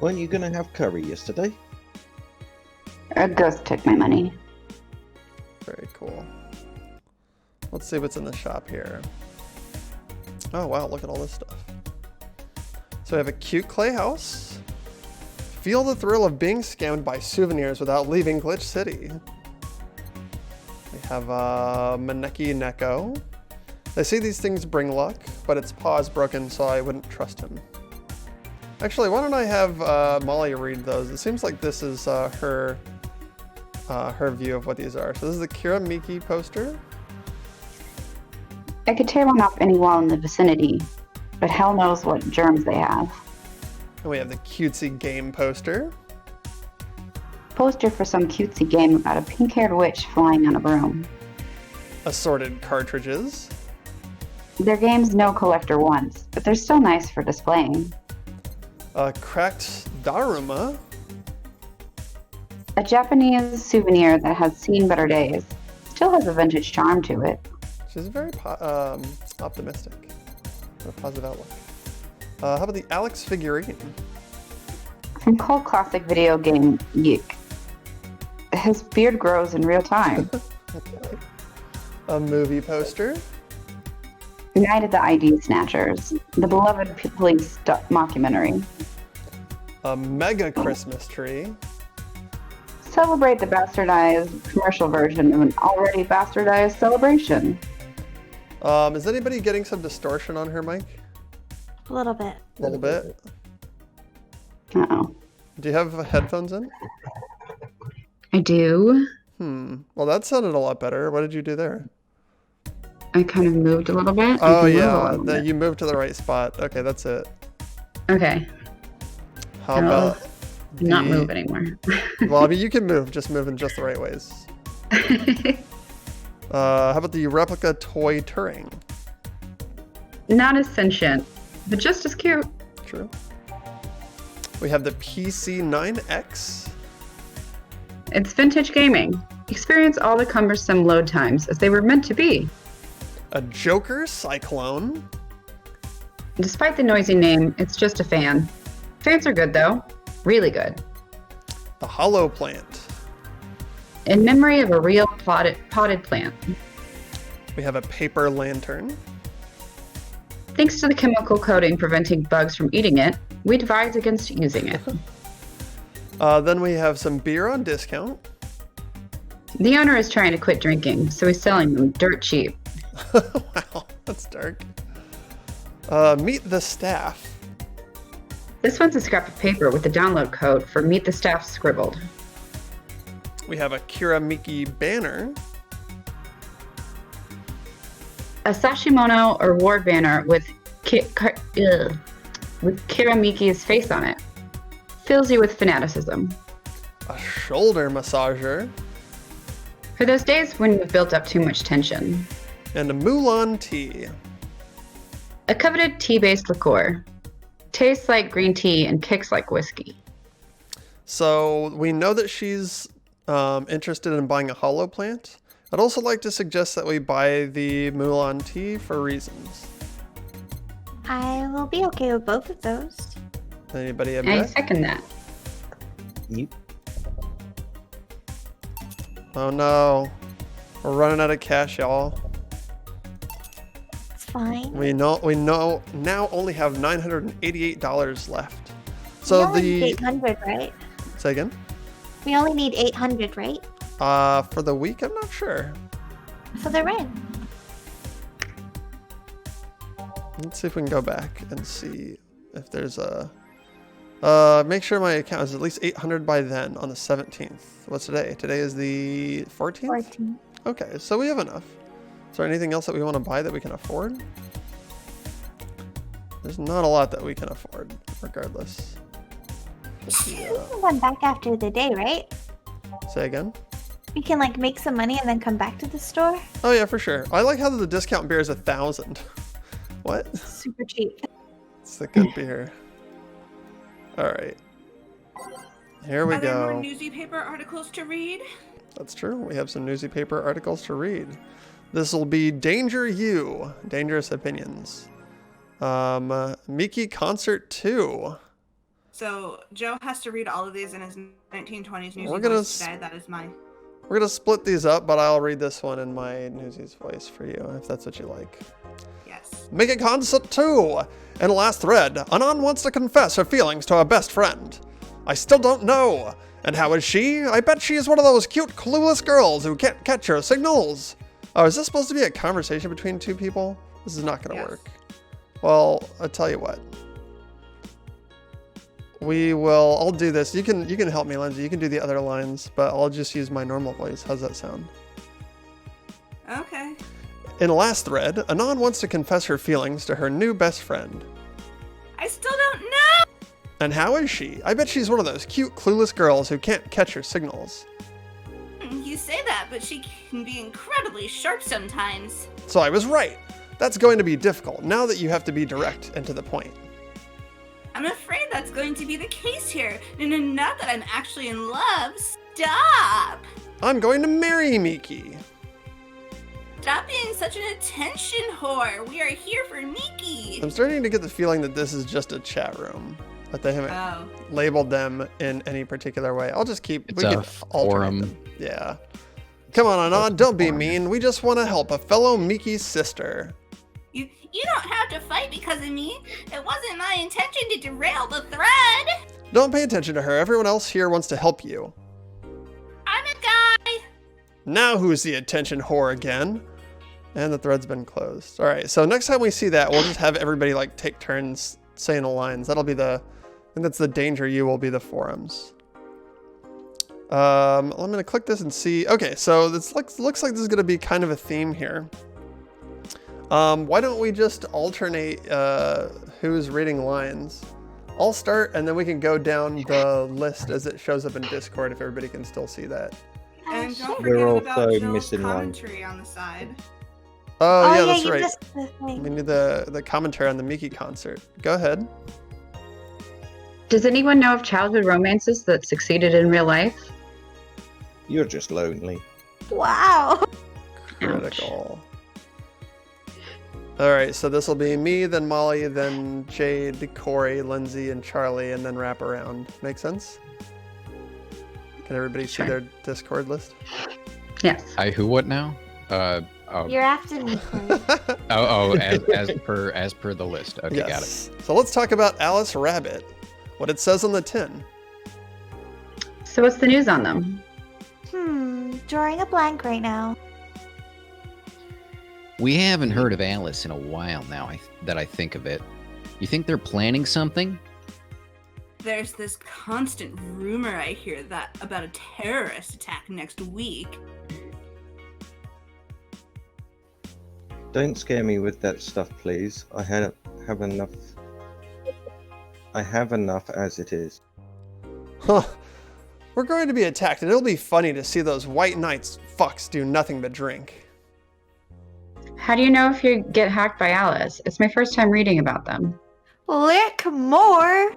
Weren't you gonna have curry yesterday? A ghost took my money. Very cool. Let's see what's in the shop here. Oh wow, look at all this stuff. So we have a cute clay house. Feel the thrill of being scammed by souvenirs without leaving Glitch City. We have Maneki Neko. They say these things bring luck, but its paw is broken, so I wouldn't trust him. Actually, why don't I have Molly read those? It seems like this is her view of what these are. So this is the Kira Miki poster. I could tear one off any wall in the vicinity, but hell knows what germs they have. And we have the cutesy game poster. Poster for some cutesy game about a pink-haired witch flying on a broom. Assorted cartridges. Their game's no collector wants, but they're still nice for displaying. Cracked Daruma. A Japanese souvenir that has seen better days. Still has a vintage charm to it. She's very optimistic. A positive outlook. How about the Alex figurine? From cult classic video game Geek. His beard grows in real time. Okay. A movie poster. Night of the ID Snatchers. The beloved police mockumentary. A mega Christmas tree. Celebrate the bastardized commercial version of an already bastardized celebration. Is anybody getting some distortion on her mic? A little bit. A little bit. Uh-oh. Do you have headphones in? I do. Well, that sounded a lot better. What did you do there? I kind of moved a little bit. Oh, yeah. You moved to the right spot. Okay, that's it. Okay. How about... Not move anymore. Well, I mean, you can move. Just move in just the right ways. How about the replica toy Turing? Not as sentient, but just as cute. True. We have the PC9X. It's vintage gaming. Experience all the cumbersome load times as they were meant to be. A Joker Cyclone. Despite the noisy name, it's just a fan. Fans are good though. Really good. The Hollow Plant. In memory of a real potted plant. We have a paper lantern. Thanks to the chemical coating preventing bugs from eating it, we advise against using it. Then we have some beer on discount. The owner is trying to quit drinking, so he's selling them dirt cheap. Wow, that's dark. Meet the Staff. This one's a scrap of paper with the download code for Meet the Staff scribbled. We have a Kira Miki banner. A Sashimono or war banner with Kira Miki's face on it. Fills you with fanaticism. A shoulder massager. For those days when you've built up too much tension. And a Mulan tea. A coveted tea-based liqueur. Tastes like green tea and kicks like whiskey. So we know that she's interested in buying a hollow plant. I'd also like to suggest that we buy the Mulan tea for reasons. I will be okay with both of those. Anybody I object? second that. Yep. Oh no. We're running out of cash, y'all. It's fine. We know now only have $988 left. We So only need the 800, right? say again? We only need 800, right? For the week, I'm not sure. For the rent. Let's see if we can go back and see if there's a make sure my account is at least 800 by then on the 17th. What's today? Today is the 14th? 14. Okay, so we have enough. Is there anything else that we want to buy that we can afford? There's not a lot that we can afford, regardless. We can come back after the day, right? Say again? We can like make some money and then come back to the store. Oh yeah, for sure. I like how the discount beer is 1,000. What? Super cheap. It's the good beer. All right. Here we Are there more go. newspaper articles to read? That's true. We have some newspaper articles to read. This will be Danger You, Dangerous Opinions. Miki Concert 2. So Joe has to read all of these in his 1920s Newsy We're gonna voice today. That is my... We're gonna split these up, but I'll read this one in my Newsies voice for you, if that's what you like. Yes. Make a concert too! In the last thread, Anon wants to confess her feelings to her best friend. I still don't know. And how is she? I bet she is one of those cute, clueless girls who can't catch her signals. Oh, is this supposed to be a conversation between two people? This is not gonna Yes. work. Well, I'll tell you what. I'll do this. You can help me, Lindsay. You can do the other lines, but I'll just use my normal voice. How's that sound? Okay. In the last thread, Anon wants to confess her feelings to her new best friend. I still don't know! And how is she? I bet she's one of those cute, clueless girls who can't catch her signals. You say that, but she can be incredibly sharp sometimes. So I was right. That's going to be difficult now that you have to be direct and to the point. I'm afraid that's going to be the case here. No, not that I'm actually in love. Stop! I'm going to marry Miki. Stop being such an attention whore. We are here for Miki. I'm starting to get the feeling that this is just a chat room, that they haven't Oh. labeled them in any particular way. I'll just keep. It's we a can alternate forum. them. Yeah. Come on, Anon, don't be mean. We just want to help a fellow Miki's sister. You don't have to fight because of me. It wasn't my intention to derail the thread. Don't pay attention to her. Everyone else here wants to help you. I'm a guy. Now who's the attention whore again? And the thread's been closed. All right, so next time we see that, we'll just have everybody like take turns saying the lines. That'll be I think that's the danger you will be the forums. I'm gonna click this and see. Okay, so this looks like this is gonna be kind of a theme here. Why don't we just alternate who's reading lines? I'll start and then we can go down the list as it shows up in Discord if everybody can still see that. And don't We're forget also about Jill's missing one. commentary on the side. Oh, yeah, that's you right. missed the thing. We need the commentary on the Miki concert. Go ahead. Does anyone know of childhood romances that succeeded in real life? You're just lonely. Wow. Critical. All right, so this will be me, then Molly, then Jade, Corey, Lindsay, and Charlie, and then wrap around. Make sense? Can everybody see their Discord list? Yes. Who, what now? You're after me, Clay. As per the list. Okay, got it. Yes. So let's talk about Alice Rabbit. What it says on the tin. So what's the news on them? Drawing a blank right now. We haven't heard of Alice in a while now, that I think of it. You think they're planning something? There's this constant rumor I hear that about a terrorist attack next week. Don't scare me with that stuff, please. I have enough. I have enough as it is. Huh. We're going to be attacked, and it'll be funny to see those white knights fucks do nothing but drink. How do you know if you get hacked by Alice? It's my first time reading about them. Lick more.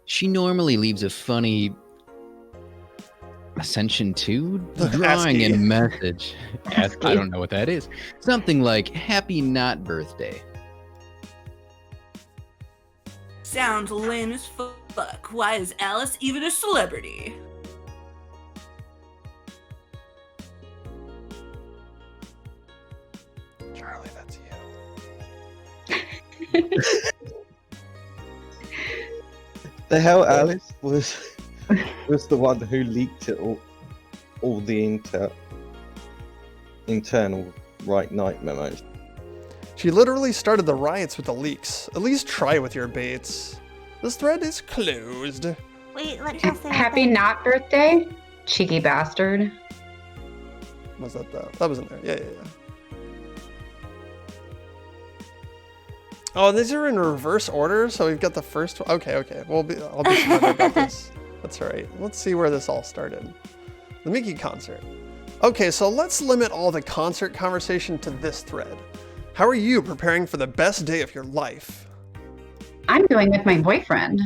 She normally leaves a funny Ascension 2 drawing ASCII. and message. I don't know what that is. Something like "Happy Not Birthday." Sounds lame as fuck. Why is Alice even a celebrity? Charlie, that's The hell, Alice was the one who leaked it all the internal right night memos. She literally started the riots with the leaks. At least try with your baits. This thread is closed. Wait, let me say Happy not birthday? Cheeky bastard. Was that that was in there? Yeah. Oh, these are in reverse order, so we've got the first one. Okay. I'll be smarter about this. That's all right. Let's see where this all started. The Miki concert. Okay, so let's limit all the concert conversation to this thread. How are you preparing for the best day of your life? I'm going with my boyfriend.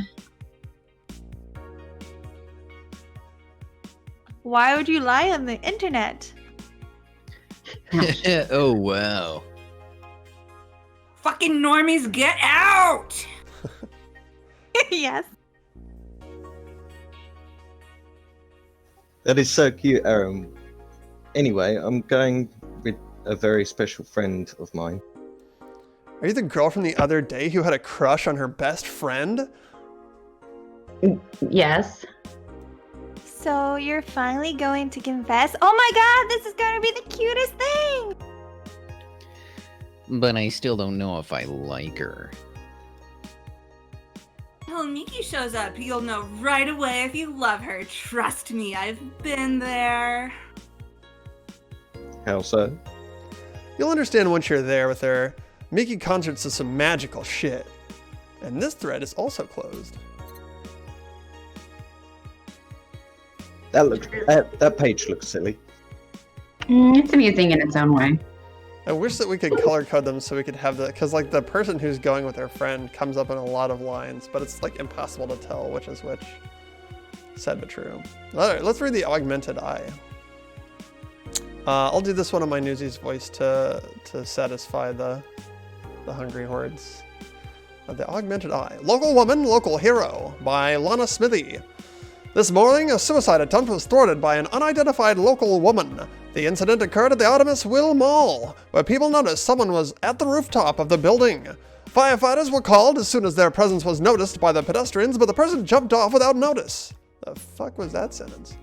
Why would you lie on the internet? Oh, wow. Fucking normies, get out! Yes. That is so cute, Aaron. Anyway, I'm going with a very special friend of mine. Are you the girl from the other day who had a crush on her best friend? Yes. So you're finally going to confess? Oh my god, this is going to be the cutest thing! But I still don't know if I like her. When Miki shows up, you'll know right away if you love her. Trust me, I've been there. How so? You'll understand once you're there with her. Miki conjures to some magical shit. And this thread is also closed. That page looks silly. It's amusing in its own way. I wish that we could color code them so we could have the, because like the person who's going with their friend comes up in a lot of lines, but it's like impossible to tell which is which. Sad but true. All right, let's read the augmented eye. I'll do this one on my Newsies voice to satisfy the hungry hordes. The augmented eye. Local woman, local hero by Lana Smithy. This morning, a suicide attempt was thwarted by an unidentified local woman. The incident occurred at the Artemis Will Mall, where people noticed someone was at the rooftop of the building. Firefighters were called as soon as their presence was noticed by the pedestrians, but the person jumped off without notice. The fuck was that sentence?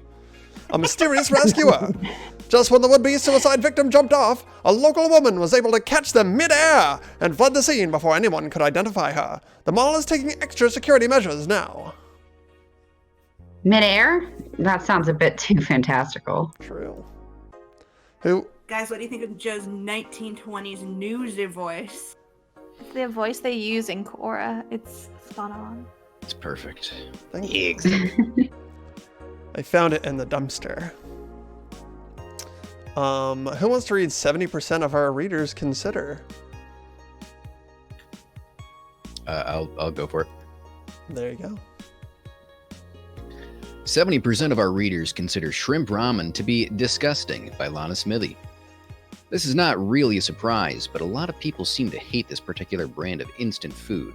A mysterious rescuer. Just when the would-be suicide victim jumped off, a local woman was able to catch them mid-air and fled the scene before anyone could identify her. The mall is taking extra security measures now. Midair? That sounds a bit too fantastical. True. Who? Guys, what do you think of Joe's 1920s newsy voice? It's the voice they use in Korra. It's spot on. It's perfect. Thank you. I found it in the dumpster. Who wants to read 70% of our readers consider? I'll go for it. There you go. 70% of our readers consider shrimp ramen to be disgusting by Lana Smithy. This is not really a surprise, but a lot of people seem to hate this particular brand of instant food.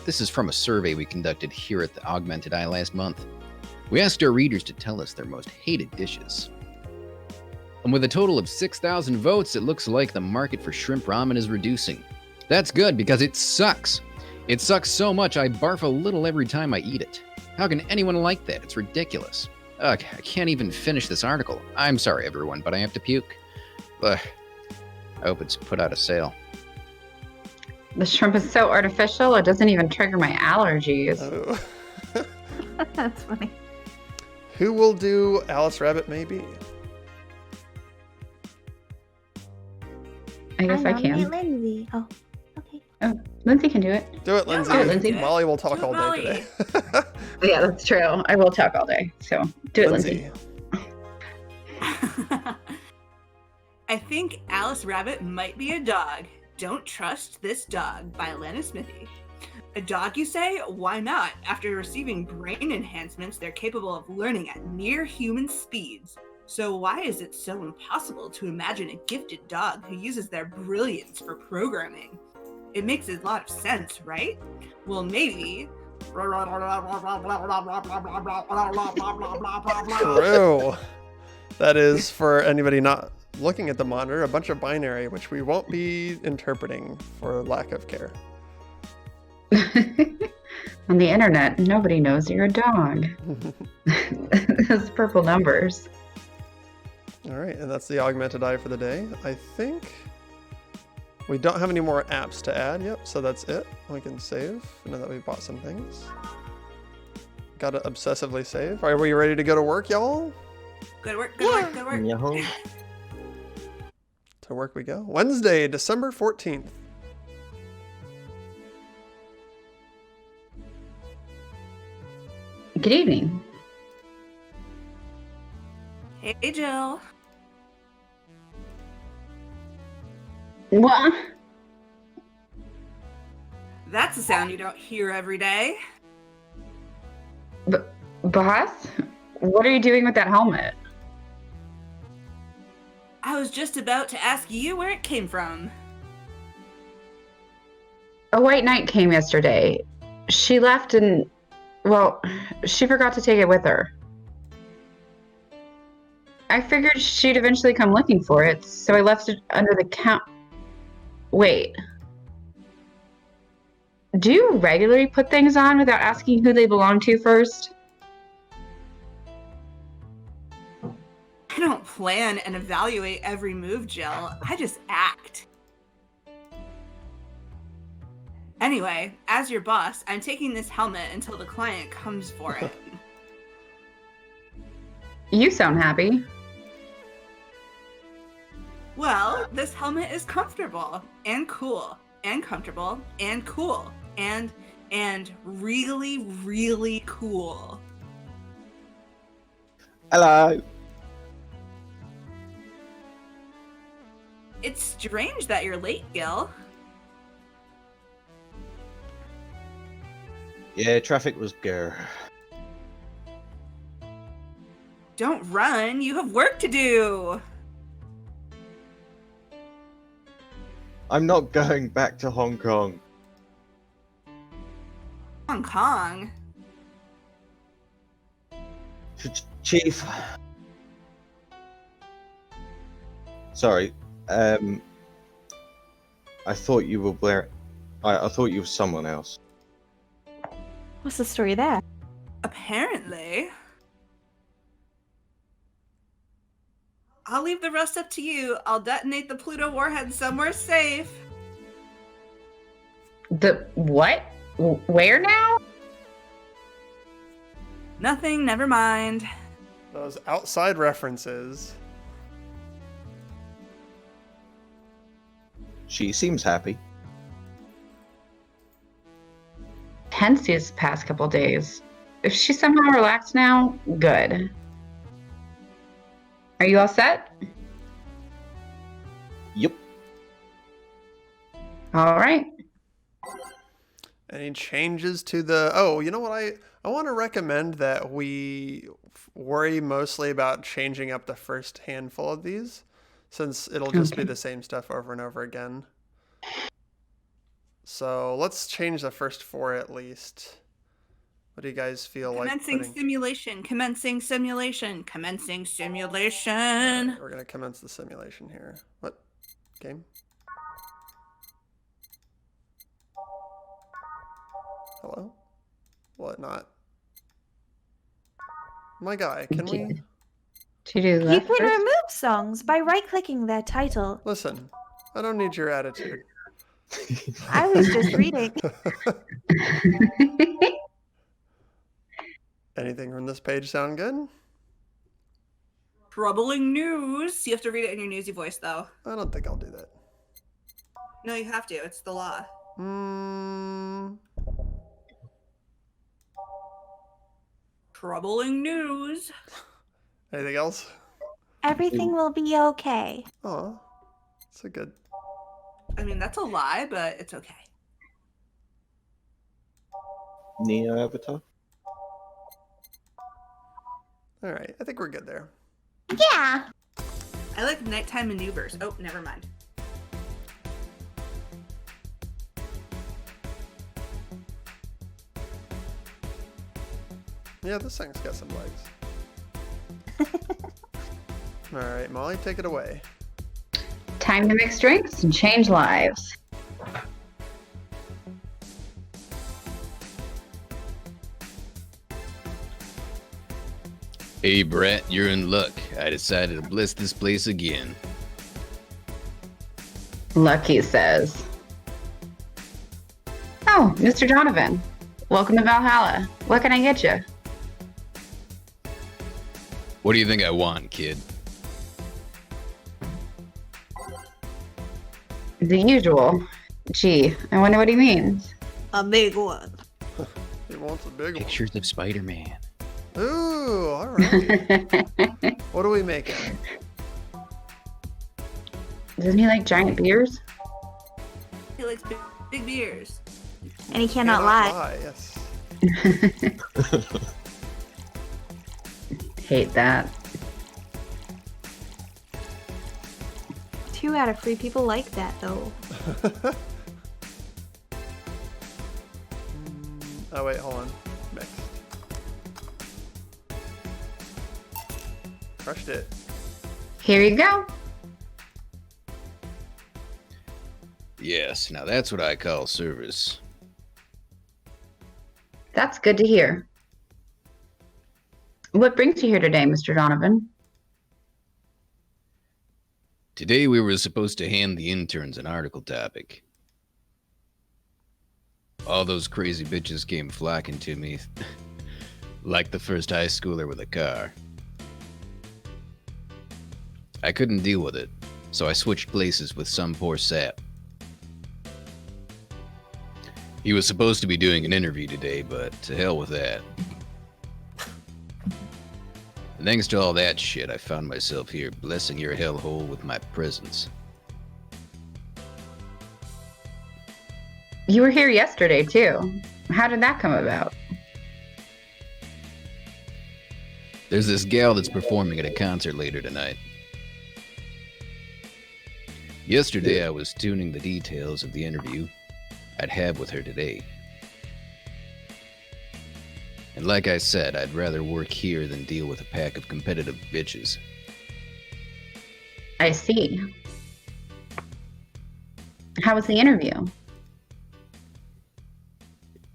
This is from a survey we conducted here at the Augmented Eye last month. We asked our readers to tell us their most hated dishes. And with a total of 6,000 votes, it looks like the market for shrimp ramen is reducing. That's good because it sucks. It sucks so much I barf a little every time I eat it. How can anyone like that? It's ridiculous. Ugh, I can't even finish this article. I'm sorry, everyone, but I have to puke. Ugh. I hope it's put out of sale. The shrimp is so artificial, it doesn't even trigger my allergies. Oh. That's funny. Who will do Alice Rabbit Maybe? I guess I nominate can. Lindsay. Oh, okay. Oh, Lindsay can do it. Do it, Lindsay. Do it, Lindsay. Molly will talk Do it, all day today. Yeah, that's true. I will talk all day. So do it, Lindsay. I think Alice Rabbit might be a dog. Don't trust this dog by Lana Smithy. A dog, you say? Why not? After receiving brain enhancements, they're capable of learning at near human speeds. So why is it so impossible to imagine a gifted dog who uses their brilliance for programming? It makes a lot of sense, right? Well, maybe. True. That is, for anybody not looking at the monitor, a bunch of binary, which we won't be interpreting for lack of care. On the internet, nobody knows you're a dog. Those purple numbers. All right, and that's the augmented eye for the day. I think we don't have any more apps to add. Yep, so that's it. We can save now that we bought some things. Gotta obsessively save. Are we ready to go to work, y'all? Good work, good work, good work. Yahoo. To work we go. Wednesday, December 14th. Good evening. Hey, Jill. What? That's a sound you don't hear every day. Boss? What are you doing with that helmet? I was just about to ask you where it came from. A white knight came yesterday. She left and Well, she forgot to take it with her. I figured she'd eventually come looking for it, so I left it under the count. Wait. Do you regularly put things on without asking who they belong to first? I don't plan and evaluate every move, Jill. I just act. Anyway, as your boss, I'm taking this helmet until the client comes for it. You sound happy. Well, this helmet is comfortable and cool and comfortable and cool and really, really cool. Hello. It's strange that you're late, Gil. Yeah, traffic was grr. Don't run, you have work to do. I'm not going back to Hong Kong. Hong Kong? Chief. Sorry. I thought you were Blair. I thought you were someone else. What's the story there? Apparently. I'll leave the rest up to you. I'll detonate the Pluto warhead somewhere safe. The what? Where now? Nothing, never mind. Those outside references. She seems happy. Tense these past couple days. If she's somehow relaxed now, good. Are you all set? Yep. All right. Any changes to the... Oh, you know what? I want to recommend that we worry mostly about changing up the first handful of these, since it'll just be the same stuff over and over again. So let's change the first 4 at least. What do you guys feel like Commencing putting... simulation, commencing simulation, commencing simulation. Right, we're going to commence the simulation here. What? Game? Hello? What not? My guy, can we... To do You left can first? remove songs by right-clicking their title. Listen, I don't need your attitude. I was just reading. Anything from this page sound good? Troubling news. You have to read it in your newsy voice, though. I don't think I'll do that. No, you have to. It's the law. Troubling news. Anything else? Everything will be okay. Oh, that's a good... I mean, that's a lie, but it's okay. Neo Avatar. All right, I think we're good there. Yeah. I like nighttime maneuvers. Oh, never mind. Yeah, this thing's got some legs. All right, Molly, take it away. Time to mix drinks and change lives. Hey, Brett, you're in luck. I decided to bless this place again. Lucky says. Oh, Mr. Donovan. Welcome to Valhalla. What can I get you? What do you think I want, kid? The usual. Gee, I wonder what he means. A big one. He wants a big one. Pictures of Spider-Man. Ooh, all right. What are we making? Doesn't he like giant beers? He likes big beers. And he cannot lie. Yes. Hate that. 2 out of 3 people like that, though. Oh, wait, hold on. Mixed. Crushed it. Here you go. Yes, now that's what I call service. That's good to hear. What brings you here today, Mr. Donovan? Today we were supposed to hand the interns an article topic. All those crazy bitches came flocking to me, like the first high schooler with a car. I couldn't deal with it, so I switched places with some poor sap. He was supposed to be doing an interview today, but to hell with that. And thanks to all that shit, I found myself here blessing your hellhole with my presence. You were here yesterday, too. How did that come about? There's this gal that's performing at a concert later tonight. Yesterday, I was tuning the details of the interview I'd have with her today. And like I said, I'd rather work here than deal with a pack of competitive bitches. I see. How was the interview?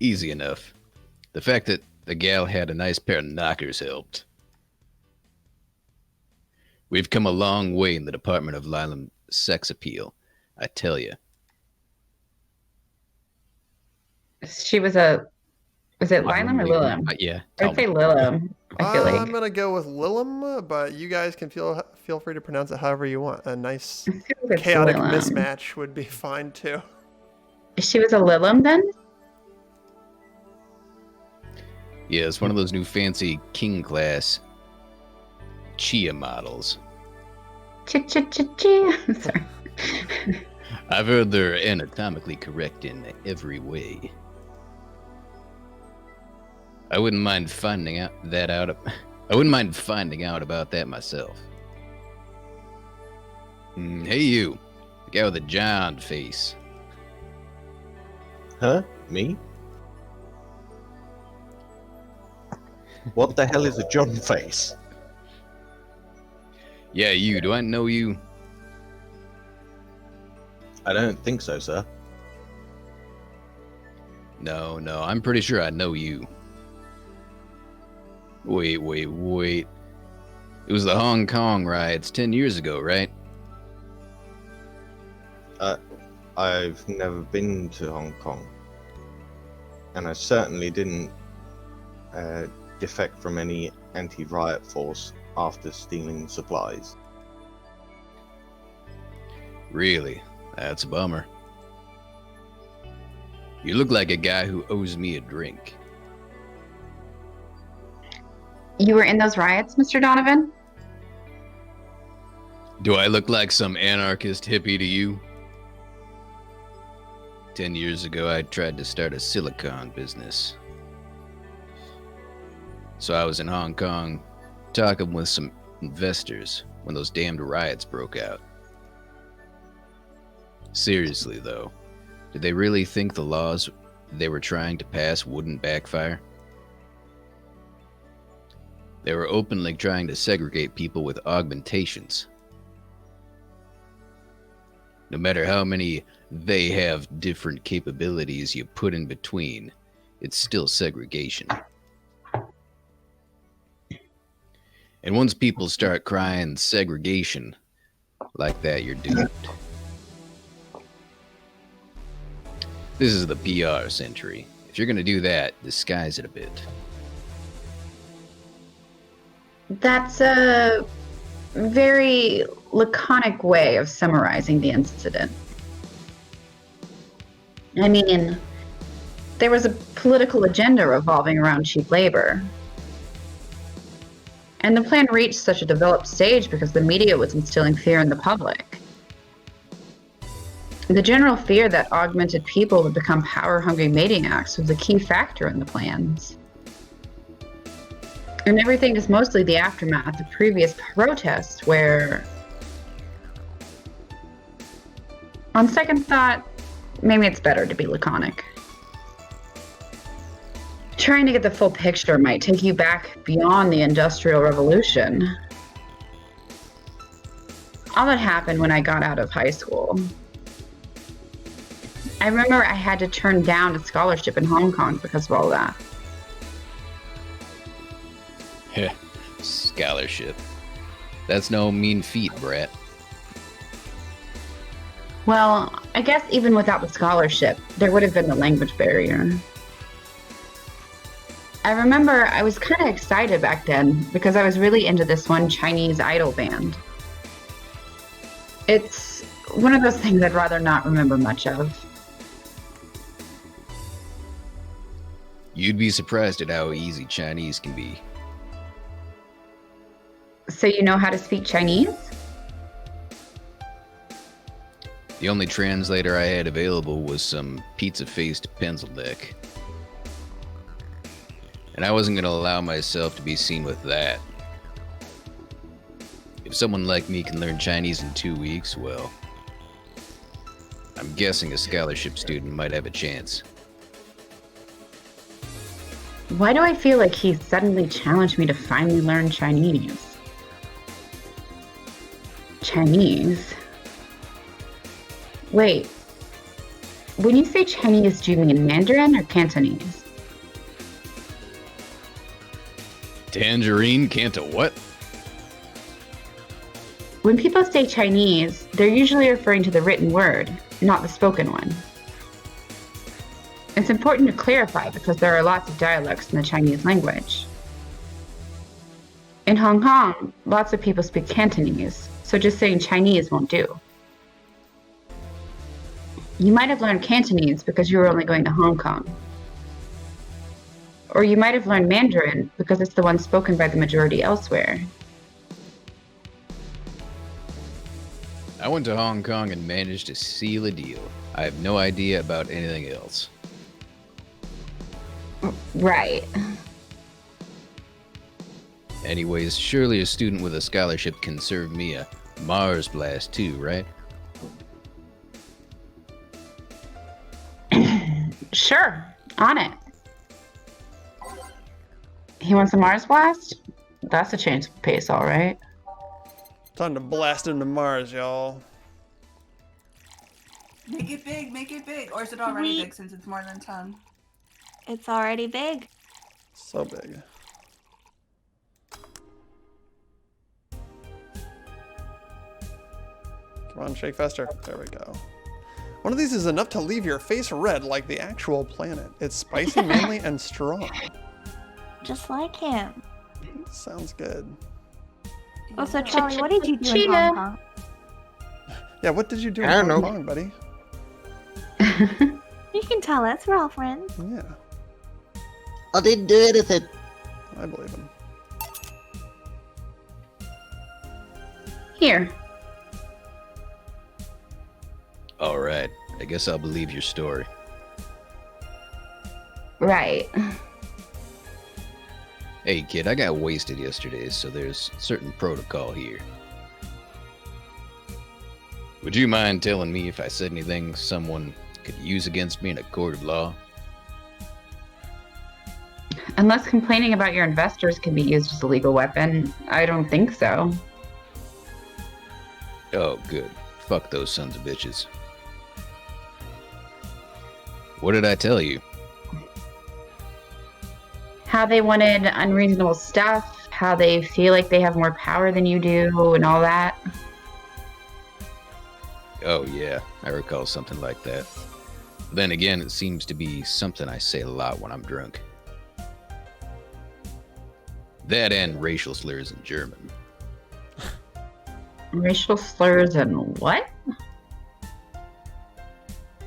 Easy enough. The fact that the gal had a nice pair of knockers helped. We've come a long way in the department of Lilam sex appeal, I tell you. She was a... Was it Lilam or Lilam? Yeah. I'd say Lilam. I feel I'm like. gonna go with Lilam, but you guys can feel free to pronounce it however you want. A nice I feel like it's chaotic Lilam. mismatch would be fine too. She was a Lilam then? Yeah, it's one of those new fancy king class Chia models. Chi. Sorry. I've heard they're anatomically correct in every way. I wouldn't mind finding out about that myself. Hey you, the guy with the giant face. Huh? Me? What the hell is a John face? Yeah, you. Do I know you? I don't think so, sir. No, I'm pretty sure I know you. Wait. It was the Hong Kong riots 10 years ago, right? I've never been to Hong Kong. And I certainly didn't defect from any anti-riot force after stealing supplies. Really? That's a bummer. You look like a guy who owes me a drink. You were in those riots, Mr. Donovan? Do I look like some anarchist hippie to you? 10 years ago, I tried to start a silicon business. So I was in Hong Kong talking with some investors when those damned riots broke out. Seriously, though, did they really think the laws they were trying to pass wouldn't backfire? They were openly trying to segregate people with augmentations. No matter how many they have different capabilities you put in between, it's still segregation. And once people start crying segregation like that, you're doomed. This is the PR century. If you're gonna do that, disguise it a bit. That's a very laconic way of summarizing the incident. I mean, there was a political agenda revolving around cheap labor. And the plan reached such a developed stage because the media was instilling fear in the public. The general fear that augmented people would become power-hungry maniacs was a key factor in the plans. And everything is mostly the aftermath of previous protests where, on second thought, maybe it's better to be laconic. Trying to get the full picture might take you back beyond the Industrial Revolution. all that happened when I got out of high school. I remember I had to turn down a scholarship in Hong Kong because of all that. Heh, scholarship. That's no mean feat, brat. Well, I guess even without the scholarship, there would have been the language barrier. I remember I was kind of excited back then because I was really into this one Chinese idol band. It's one of those things I'd rather not remember much of. You'd be surprised at how easy Chinese can be. So you know how to speak Chinese? The only translator I had available was some pizza-faced pencil neck. And I wasn't going to allow myself to be seen with that. If someone like me can learn Chinese in 2 weeks, well, I'm guessing a scholarship student might have a chance. Why do I feel like he suddenly challenged me to finally learn Chinese? Chinese? Wait, when you say Chinese, do you mean Mandarin or Cantonese? Tangerine Canto what? When people say Chinese, they're usually referring to the written word, not the spoken one. It's important to clarify because there are lots of dialects in the Chinese language. In Hong Kong, lots of people speak Cantonese, so just saying Chinese won't do. You might have learned Cantonese because you were only going to Hong Kong. Or you might have learned Mandarin because it's the one spoken by the majority elsewhere. I went to Hong Kong and managed to seal a deal. I have no idea about anything else. Right. Anyways, surely a student with a scholarship can serve me a Mars blast too, right? Sure, on it. He wants a Mars blast? That's a change of pace, all right. Time to blast into Mars, y'all. Make it big. Or is it already Sweet. big since it's more than 10? It's already big. So big. Come on, shake faster. There we go. One of these is enough to leave your face red like the actual planet. It's spicy, manly, and strong. Just like him. Sounds good. Also, Yeah. Charlie, what did you do in Cheetah. Hong Kong? Yeah, what did you do in I don't Hong know. Kong, buddy? You can tell us. We're all friends. Yeah, I didn't do anything. I believe him. Here. Alright, I guess I'll believe your story. Right. Hey kid, I got wasted yesterday, so there's certain protocol here. Would you mind telling me if I said anything someone could use against me in a court of law? Unless complaining about your investors can be used as a legal weapon, I don't think so. Oh, good. Fuck those sons of bitches. What did I tell you? How they wanted unreasonable stuff, how they feel like they have more power than you do, and all that. Oh yeah, I recall something like that. Then again, it seems to be something I say a lot when I'm drunk. That and racial slurs in German. Racial slurs and what?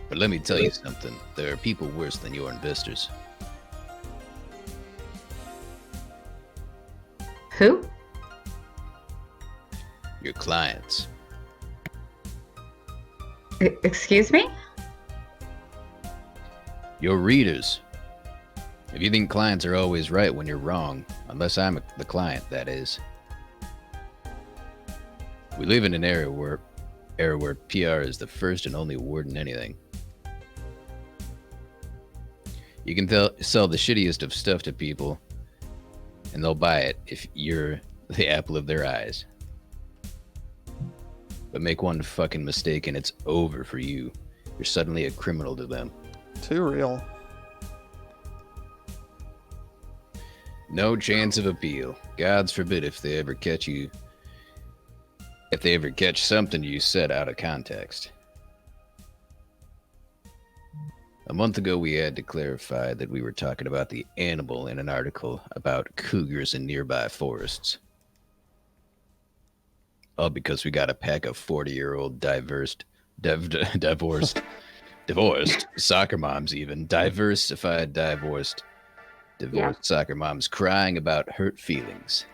But let me tell you something, there are people worse than your investors. Who? Your clients. Excuse me? Your readers. If you think clients are always right when you're wrong, unless I'm the client, that is. We live in an era where PR is the first and only word in anything. You can sell the shittiest of stuff to people, and they'll buy it if you're the apple of their eyes. But make one fucking mistake and it's over for you. You're suddenly a criminal to them. Too real. No chance of appeal. Gods forbid if they ever catch you. If they ever catch something you said out of context. A month ago, we had to clarify that we were talking about the animal in an article about cougars in nearby forests. All because we got a pack of 40-year-old divorced soccer moms even. Divorced soccer moms crying about hurt feelings.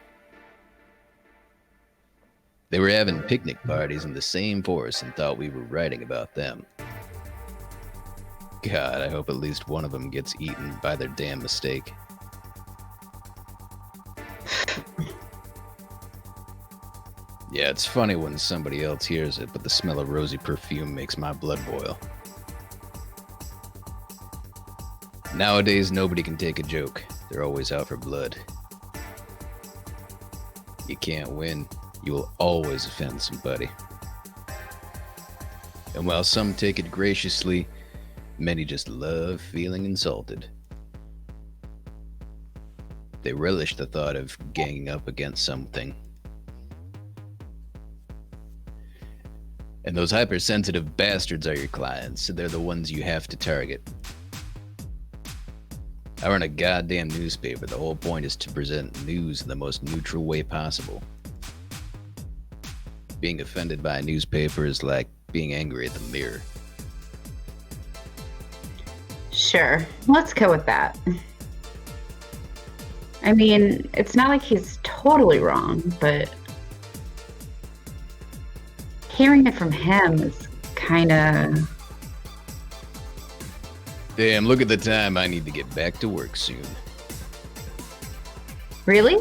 They were having picnic parties in the same forest and thought we were writing about them. God, I hope at least one of them gets eaten by their damn mistake. Yeah, it's funny when somebody else hears it, but the smell of rosy perfume makes my blood boil. Nowadays, nobody can take a joke. They're always out for blood. You can't win. You will always offend somebody. And while some take it graciously, many just love feeling insulted. They relish the thought of ganging up against something. And those hypersensitive bastards are your clients, so they're the ones you have to target. I run a goddamn newspaper. The whole point is to present news in the most neutral way possible. Being offended by a newspaper is like being angry at the mirror. Sure, let's go with that. I mean, it's not like he's totally wrong, but hearing it from him is kind of... Damn, look at the time. I need to get back to work soon. Really?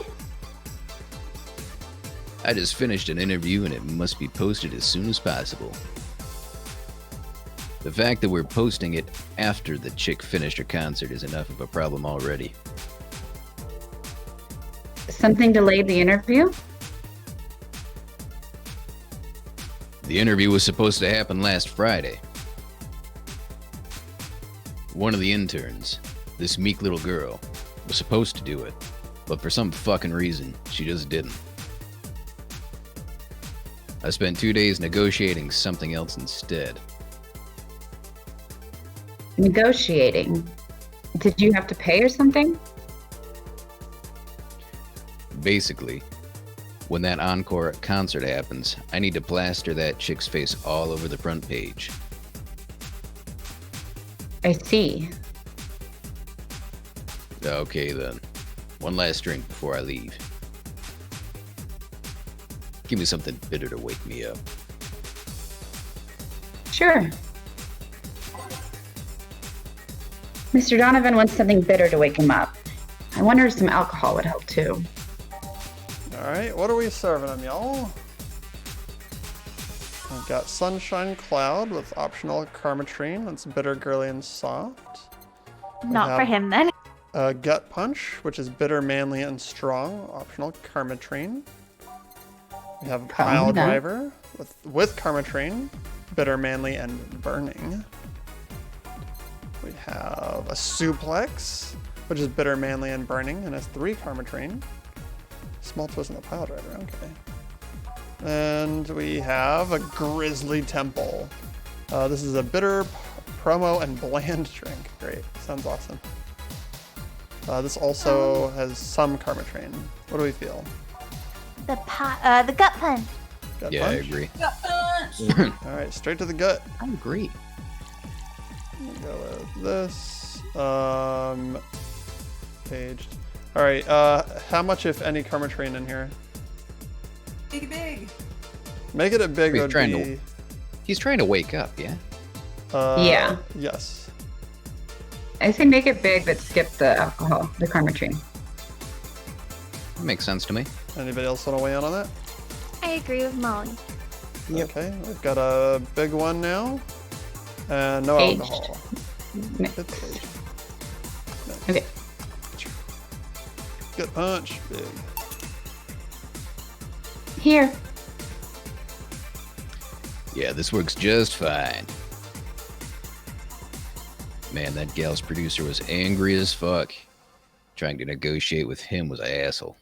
I just finished an interview and it must be posted as soon as possible. The fact that we're posting it after the chick finished her concert is enough of a problem already. Something delayed the interview? The interview was supposed to happen last Friday. One of the interns, this meek little girl, was supposed to do it, but for some fucking reason, she just didn't. I spent 2 days negotiating something else instead. Negotiating? Did you have to pay or something? Basically, when that encore concert happens, I need to plaster that chick's face all over the front page. I see. Okay then. One last drink before I leave. Give me something bitter to wake me up. Sure. Mr. Donovan wants something bitter to wake him up. I wonder if some alcohol would help too. Alright, what are we serving them, y'all? We've got Sunshine Cloud with optional Karmatrine. That's bitter, girly, and soft. Not for him then. Gut Punch, which is bitter, manly, and strong. Optional Karmatrine. We have Pile Driver with Karmatrine. Bitter, manly, and burning. We have a Suplex, which is bitter, manly, and burning, and has 3 Karmatrine. Small twist in the Pile Driver, okay. And we have a Grizzly Temple. This is a bitter, promo, and bland drink. Great, sounds awesome. This also has some Karmatrine. What do we feel? The gut punch. Gut Yeah, punch? I agree. All right, straight to the gut. I agree. We'll go with this. Page. All right, how much, if any, Karmatrine in here? Big, big. Make it a big He's would trying be... He's trying to wake up, yeah? Yeah. Yes. I say make it big, but skip the alcohol, the Karmatrine. That makes sense to me. Anybody else want to weigh in on that? I agree with Molly. Yep. Okay, we've got a big one now. And no Aged. alcohol. Next. It's aged. Next. Okay. Gut punch. Big. Here. Yeah, this works just fine. Man, that gal's producer was angry as fuck. Trying to negotiate with him was a hassle.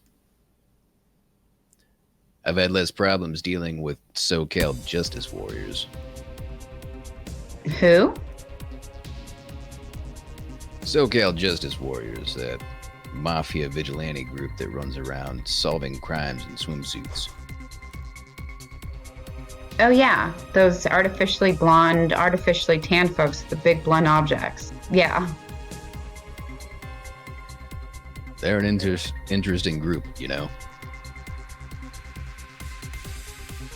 I've had less problems dealing with SoCal justice warriors. Who? SoCal Justice Warriors, that mafia vigilante group that runs around solving crimes in swimsuits. Oh yeah, those artificially blonde, artificially tan folks with the big blunt objects. Yeah. They're an interesting group, you know.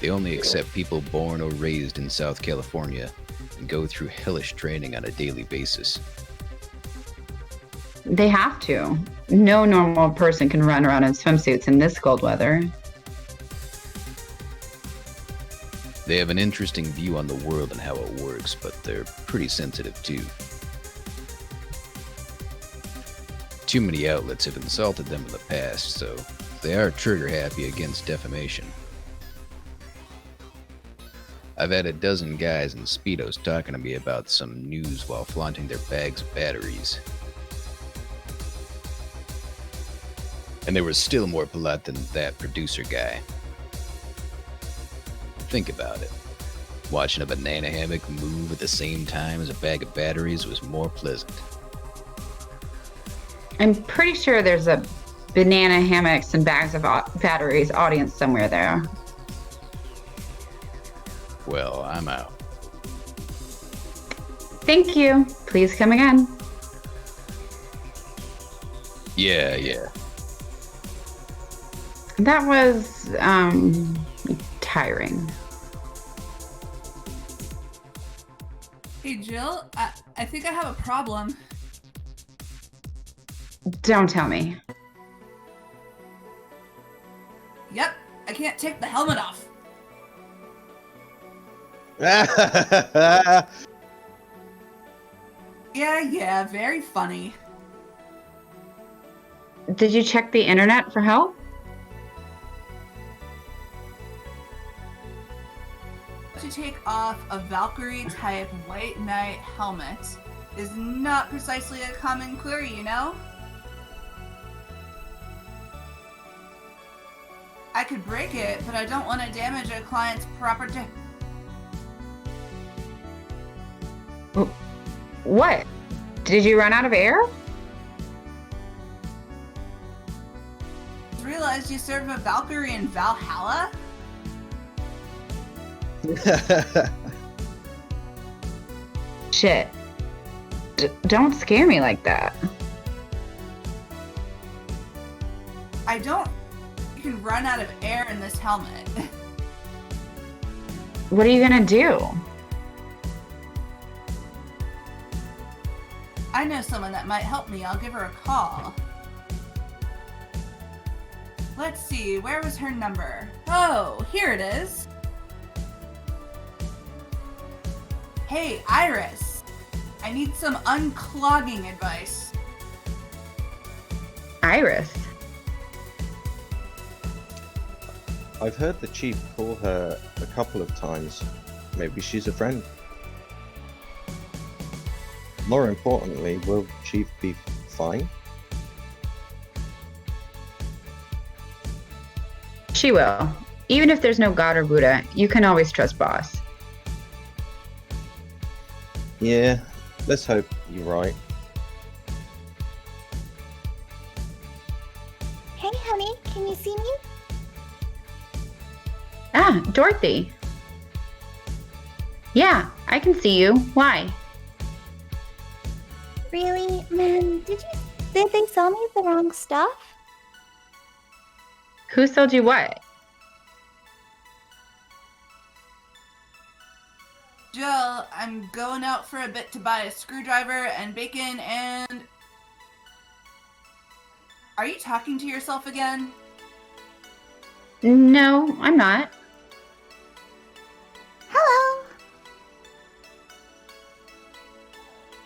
They only accept people born or raised in South California and go through hellish training on a daily basis. They have to. No normal person can run around in swimsuits in this cold weather. They have an interesting view on the world and how it works, but they're pretty sensitive too. Too many outlets have insulted them in the past, so they are trigger happy against defamation. I've had a dozen guys in Speedos talking to me about some news while flaunting their bags of batteries. And they were still more polite than that producer guy. Think about it. Watching a banana hammock move at the same time as a bag of batteries was more pleasant. I'm pretty sure there's a banana hammocks and bags of batteries audience somewhere there. Well, I'm out. Thank you. Please come again. Yeah. That was, tiring. Hey, Jill, I think I have a problem. Don't tell me. Yep, I can't take the helmet off. Yeah, very funny. Did you check the internet for help? To take off a Valkyrie type white knight helmet is not precisely a common query, you know? I could break it, but I don't want to damage a client's property. What? Did you run out of air? Realized you serve a Valkyrie in Valhalla? Shit. Don't scare me like that. I don't. You can run out of air in this helmet. What are you gonna do? I know someone that might help me. I'll give her a call. Let's see, where was her number? Oh, here it is. Hey, Iris. I need some unclogging advice. Iris? I've heard the chief call her a couple of times. Maybe she's a friend. More importantly, will Chief be fine? She will. Even if there's no God or Buddha, you can always trust Boss. Yeah, let's hope you're right. Hey, honey, can you see me? Ah, Dorothy. Yeah, I can see you. Why? Really? Man, did they sell me the wrong stuff? Who sold you what? Jill, I'm going out for a bit to buy a screwdriver and bacon and... Are you talking to yourself again? No, I'm not. Hello.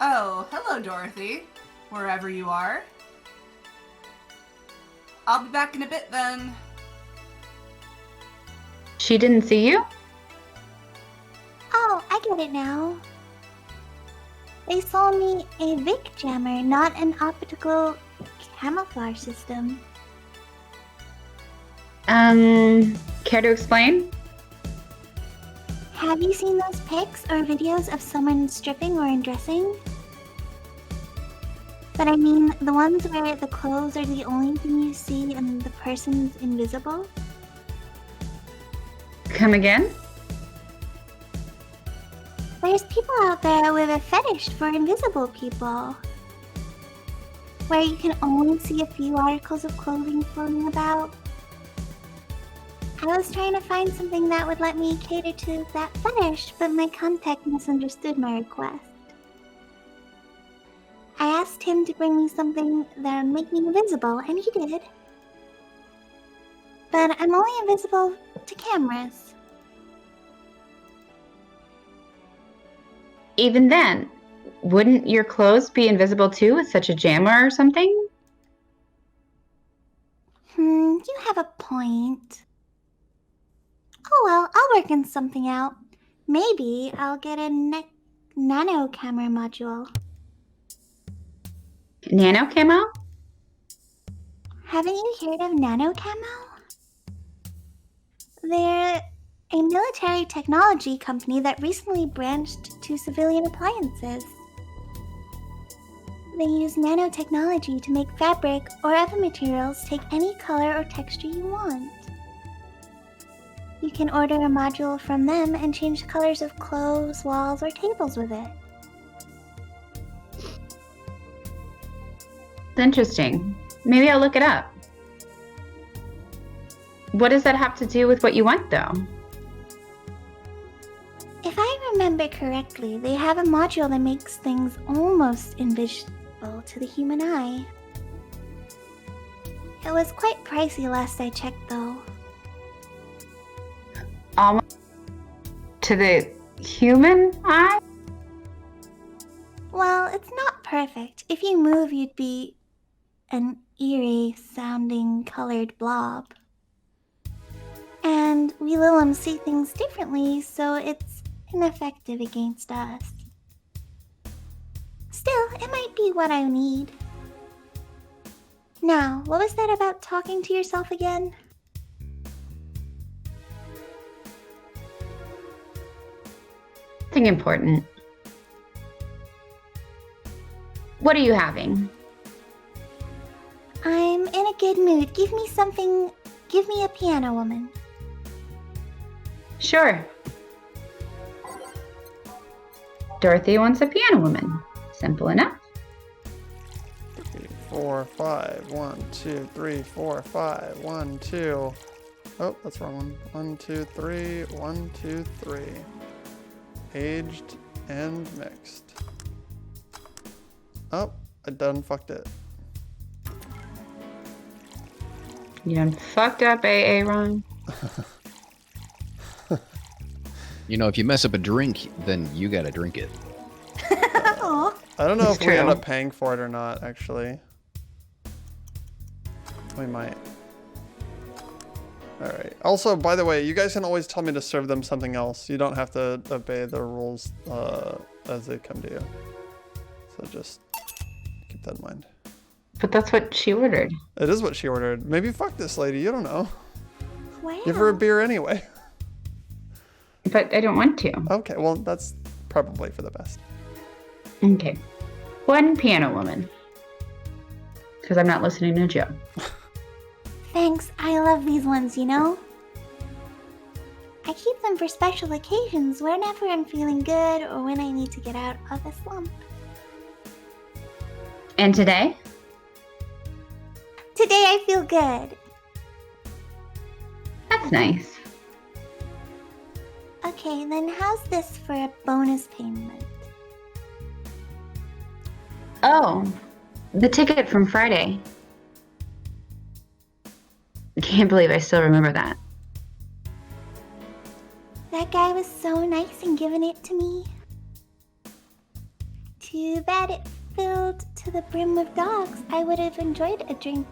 Oh, hello, Dorothy. Wherever you are. I'll be back in a bit then. She didn't see you? Oh, I get it now. They sold me a Vic jammer, not an optical camouflage system. Care to explain? Have you seen those pics or videos of someone stripping or undressing? But I mean, the ones where the clothes are the only thing you see and the person's invisible? Come again? There's people out there with a fetish for invisible people. Where you can only see a few articles of clothing floating about. I was trying to find something that would let me cater to that fetish, but my contact misunderstood my request. I asked him to bring me something that would make me invisible, and he did. But I'm only invisible to cameras. Even then, wouldn't your clothes be invisible too with such a jammer or something? You have a point. Oh well, I'll work in something out. Maybe I'll get a nano camera module. Nano camo? Haven't you heard of nano camo? They're a military technology company that recently branched to civilian appliances. They use nanotechnology to make fabric or other materials take any color or texture you want. You can order a module from them and change the colors of clothes, walls, or tables with it. It's interesting. Maybe I'll look it up. What does that have to do with what you want, though? If I remember correctly, they have a module that makes things almost invisible to the human eye. It was quite pricey last I checked, though. Almost to the human eye? Well, it's not perfect. If you move, you'd be an eerie-sounding colored blob. And we Lilums see things differently, so it's ineffective against us. Still, it might be what I need. Now, what was that about talking to yourself again? Nothing important. What are you having? I'm in a good mood. Give me something. Give me a piano woman. Sure. Dorothy wants a piano woman. Simple enough. 3, 4, 5. 1, 2, 3, 4, 5. 1, 2. Oh, that's the wrong one. 1, 2, 3. 1, 2, 3. Aged and mixed. Oh, I done fucked it. You done fucked up, AA Ron. You know, if you mess up a drink, then you gotta drink it. Aw. I don't know It's if we end true. up paying for it or not, actually. We might. Alright. Also, by the way, you guys can always tell me to serve them something else. You don't have to obey the rules as they come to you. So just keep that in mind. But that's what she ordered. It is what she ordered. Maybe fuck this lady, you don't know. Wow. Give her a beer anyway. But I don't want to. Okay, well, that's probably for the best. Okay. One piano woman. Because I'm not listening to Joe. Thanks, I love these ones, you know? I keep them for special occasions whenever I'm feeling good or when I need to get out of a slump. And today? Today I feel good. That's nice. Okay, then how's this for a bonus payment? Oh, the ticket from Friday. I can't believe I still remember that. That guy was so nice in giving it to me. Too bad it filled to the brim with dogs. I would have enjoyed a drink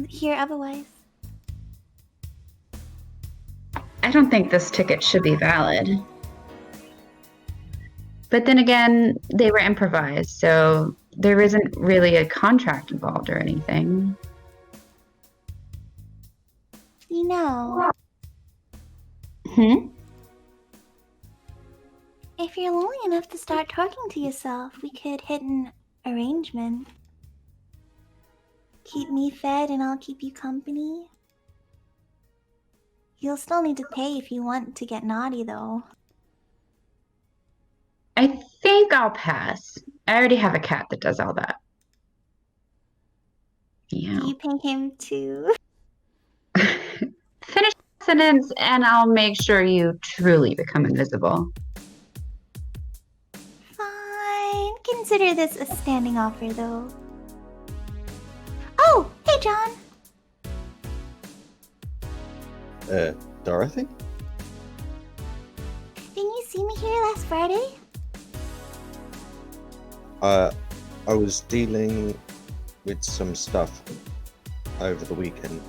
here otherwise. I don't think this ticket should be valid. But then again, they were improvised, so there isn't really a contract involved or anything. You know, Hmm? if you're lonely enough to start talking to yourself, we could hit an arrangement. Keep me fed and I'll keep you company. You'll still need to pay if you want to get naughty, though. I think I'll pass. I already have a cat that does all that. Yeah. Do you pay him too? Finish the sentence and I'll make sure you truly become invisible. Fine. Consider this a standing offer, though. Oh, hey, John. Dorothy? Didn't you see me here last Friday? I was dealing with some stuff over the weekend.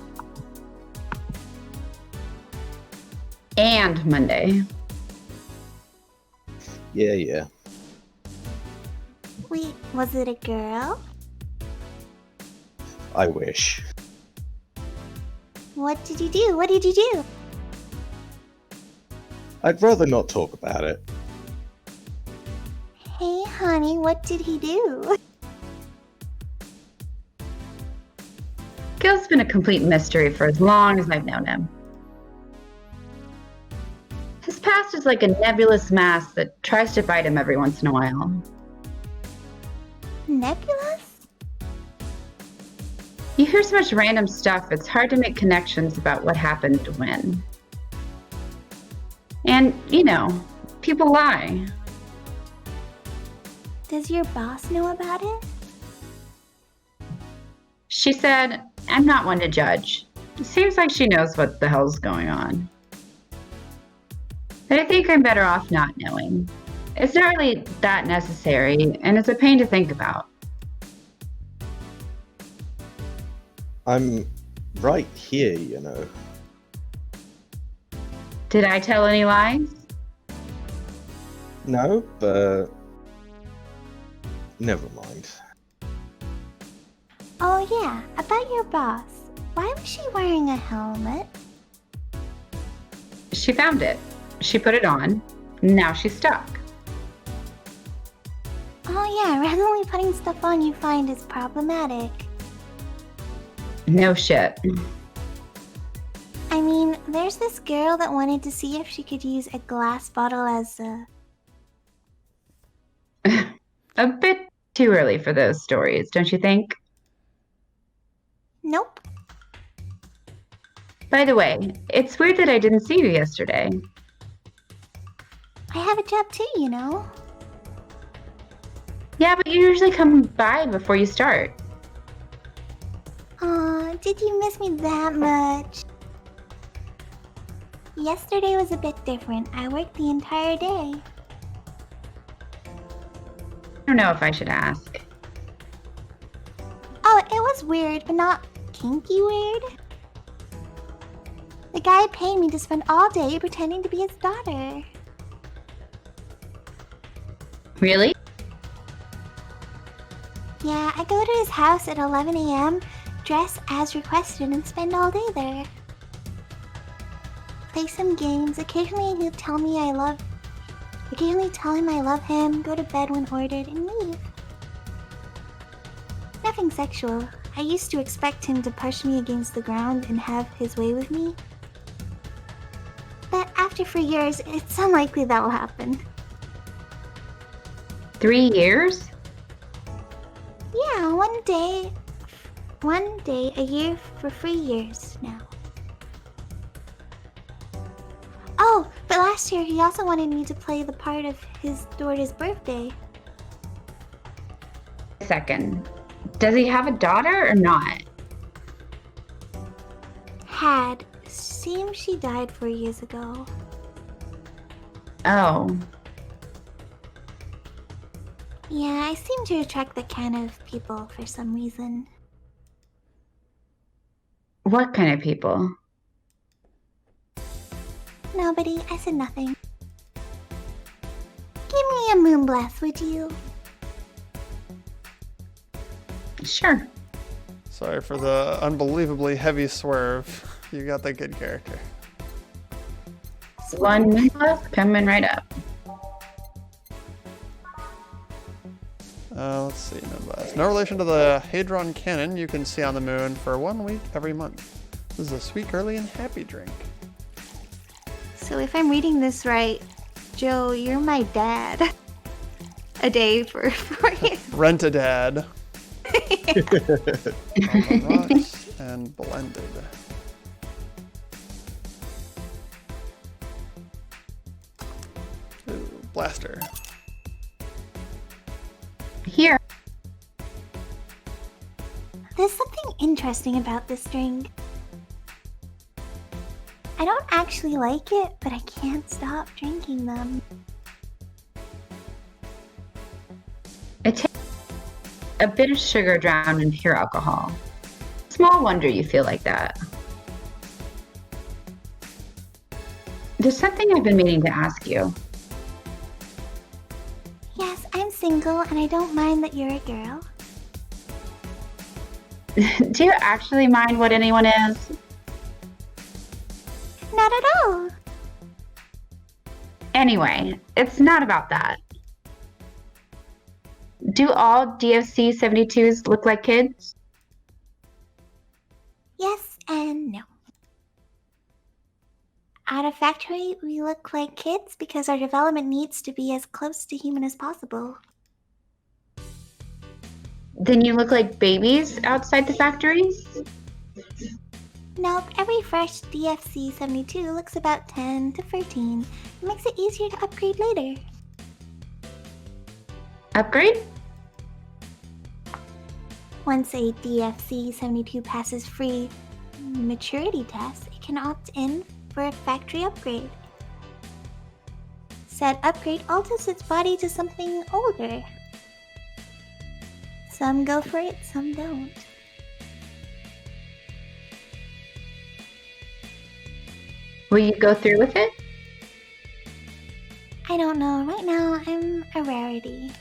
And Monday. Yeah. Wait, was it a girl? I wish. What did you do? What did you do? I'd rather not talk about it. Hey, honey, what did he do? Gil's been a complete mystery for as long as I've known him. His past is like a nebulous mass that tries to bite him every once in a while. Nebulous? You hear so much random stuff, it's hard to make connections about what happened when. And, you know, people lie. Does your boss know about it? She said, I'm not one to judge. It seems like she knows what the hell's going on. But I think I'm better off not knowing. It's not really that necessary, and it's a pain to think about. I'm right here, you know. Did I tell any lies? No, but never mind. Oh yeah, about your boss. Why was she wearing a helmet? She found it. She put it on. Now she's stuck. Oh yeah, randomly putting stuff on you find is problematic. No shit. I mean, there's this girl that wanted to see if she could use a glass bottle as a... A bit too early for those stories, don't you think? Nope. By the way, it's weird that I didn't see you yesterday. I have a job too, you know. Yeah, but you usually come by before you start. Aw, did you miss me that much? Yesterday was a bit different. I worked the entire day. I don't know if I should ask. Oh, it was weird, but not kinky weird. The guy paid me to spend all day pretending to be his daughter. Really? Yeah, I go to his house at 11 a.m., dress as requested, and spend all day there. Play some games. Occasionally he'll tell me Occasionally tell him I love him, go to bed when ordered, and leave. Nothing sexual. I used to expect him to push me against the ground and have his way with me. But after 3 years, it's unlikely that will happen. 3 years? Yeah, one day a year for 3 years now. Oh, but last year he also wanted me to play the part of his daughter's birthday. Second. Does he have a daughter or not? Had. Seems she died 4 years ago. Oh. Yeah, I seem to attract that kind of people for some reason. What kind of people? Nobody, I said nothing. give me a moon blast, would you? Sure. Sorry for the unbelievably heavy swerve. You got the good character. It's one moonblast coming right up. Let's see, Moonblast. No relation to the Hadron Cannon you can see on the moon for 1 week every month. This is a sweet, girly, and happy drink. So if I'm reading this right, Joe, you're my dad. A day for you. Rent a dad. On the rocks and blended. Ooh, blaster. Here. There's something interesting about this drink. I don't actually like it, but I can't stop drinking them. It takes a bit of sugar drowned in pure alcohol. Small wonder you feel like that. There's something I've been meaning to ask you. Yes, I'm single and I don't mind that you're a girl. Do you actually mind what anyone is? Not at all. Anyway, it's not about that. Do all DFC 72s look like kids? Yes and no. At a factory, we look like kids because our development needs to be as close to human as possible. Then you look like babies outside the factories? Nope, every fresh DFC 72 looks about 10 to 13. It makes it easier to upgrade later. Upgrade? Once a DFC 72 passes free maturity test, it can opt in for a factory upgrade. Said upgrade alters its body to something older. Some go for it, some don't. Will you go through with it? I don't know. Right now, I'm a rarity.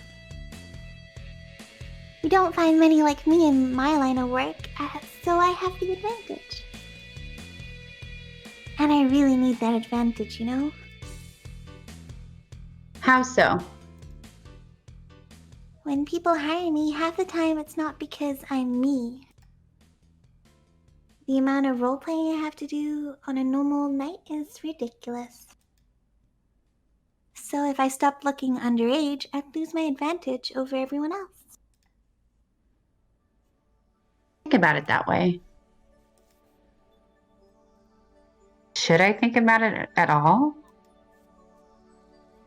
You don't find many like me in my line of work, so I have the advantage. And I really need that advantage, you know? How so? When people hire me, half the time it's not because I'm me. The amount of role-playing I have to do on a normal night is ridiculous. So if I stopped looking underage, I'd lose my advantage over everyone else. Think about it that way. Should I think about it at all?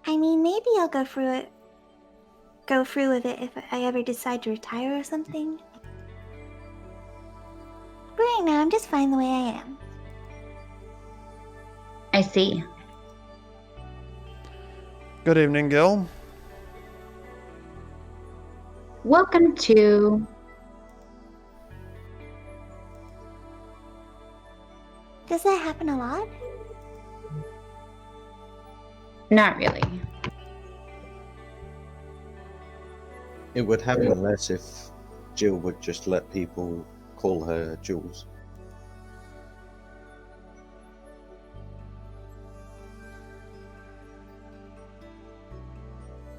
I mean, maybe I'll go through with it if I ever decide to retire or something. But right now, I'm just fine the way I am. I see. Good evening, Gil. Welcome to... Does that happen a lot? Not really. It would happen less if Jill would just let people call her Jules.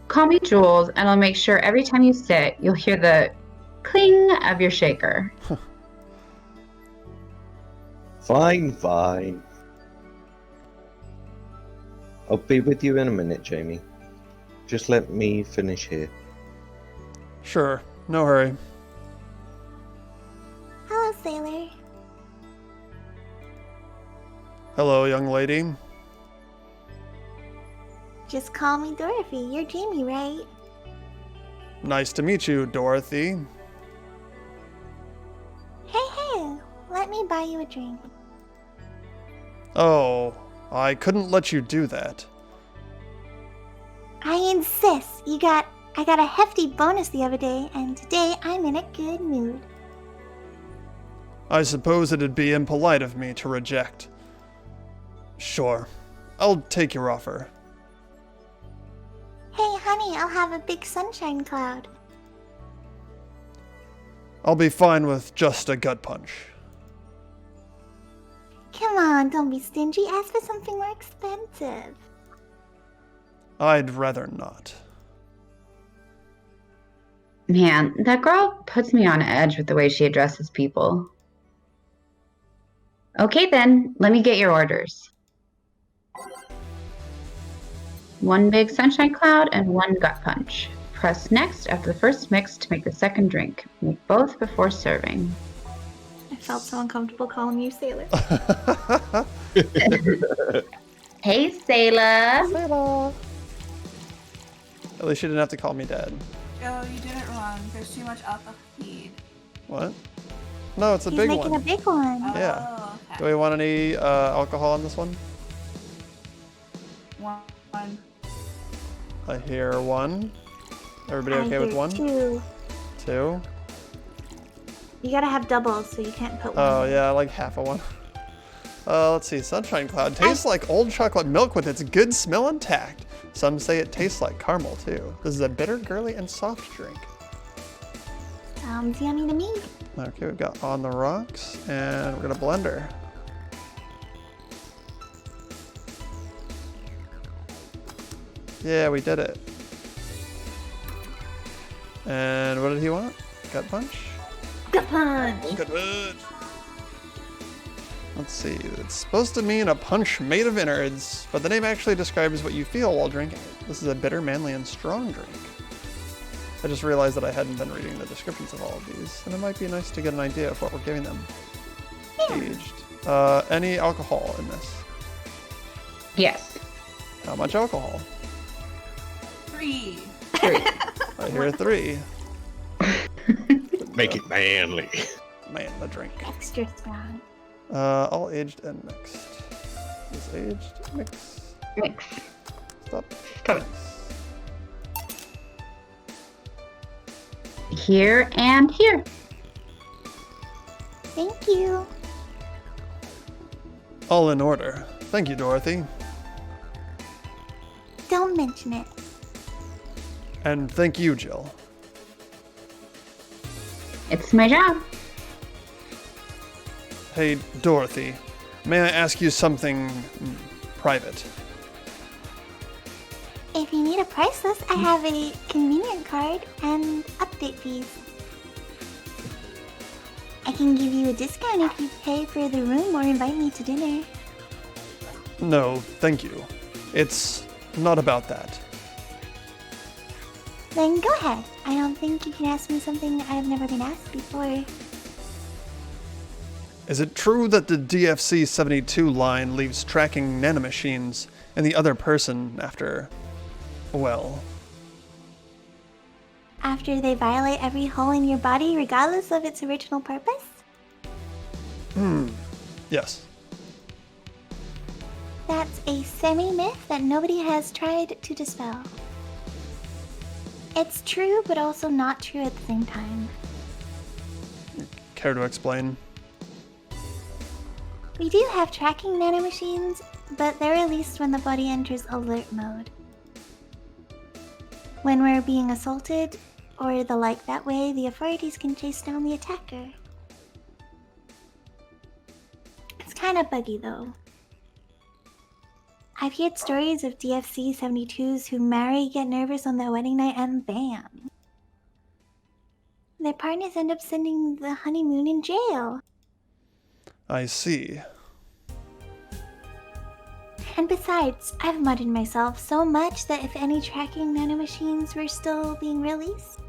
Call me Jules, and I'll make sure every time you sit, you'll hear the cling of your shaker. Fine, fine. I'll be with you in a minute, Jamie. Just let me finish here. Sure, no hurry. Hello, sailor. Hello, young lady. Just call me Dorothy. You're Jamie, right? Nice to meet you, Dorothy. Hey, let me buy you a drink. Oh, I couldn't let you do that. I insist. I got a hefty bonus the other day, and today I'm in a good mood. I suppose it'd be impolite of me to reject. Sure, I'll take your offer. Hey, okay. I'll have a big sunshine cloud. I'll be fine with just a gut punch. Come on, don't be stingy. Ask for something more expensive. I'd rather not. Man, that girl puts me on edge with the way she addresses people. Okay then, let me get your orders. 1 big sunshine cloud and 1 gut punch. Press next after the first mix to make the second drink. Make both before serving. I felt so uncomfortable calling you Sailor. Hey, Sailor. Sailor. At least you didn't have to call me Dad. Oh, you did it wrong. There's too much alcohol. What? No, it's a He's big making one. a big one. Oh, Yeah. okay. Do we want any alcohol on this one? One. I hear 1. Everybody okay I with hear 1? 2. 2? You gotta have doubles, so you can't put one. Oh yeah, like half a 1. Let's see. Sunshine Cloud tastes like old chocolate milk with its good smell intact. Some say it tastes like caramel too. This is a bitter, girly, and soft drink. Sounds yummy to me. Okay, we've got On the Rocks, and we're gonna blend her. Yeah, we did it. And what did he want? Gut punch? Gut punch! Gut punch! Let's see, it's supposed to mean a punch made of innards, but the name actually describes what you feel while drinking it. This is a bitter, manly, and strong drink. I just realized that I hadn't been reading the descriptions of all of these, and it might be nice to get an idea of what we're giving them. Aged. Any alcohol in this? Yes. How much alcohol? 3. 3. I hear 3. Make it manly. Man, the drink. Extra strong. All aged and mixed. Is aged, mix. Mix. Stop. Stop. Here and here. Thank you. All in order. Thank you, Dorothy. Don't mention it. And thank you, Jill. It's my job. Hey, Dorothy, may I ask you something private? If you need a price list, I have a convenient card and update fees. I can give you a discount if you pay for the room or invite me to dinner. No, thank you. It's not about that. Then go ahead. I don't think you can ask me something I've never been asked before. Is it true that the DFC-72 line leaves tracking nanomachines in the other person after, well... After they violate every hole in your body regardless of its original purpose? Yes. That's a semi-myth that nobody has tried to dispel. It's true, but also not true at the same time. Care to explain? We do have tracking nanomachines, but they're released when the body enters alert mode. When we're being assaulted, or the like that way, the authorities can chase down the attacker. It's kinda buggy though. I've heard stories of DFC-72s who marry, get nervous on their wedding night, and bam! Their partners end up spending the honeymoon in jail. I see. And besides, I've mudded myself so much that if any tracking nanomachines were still being released,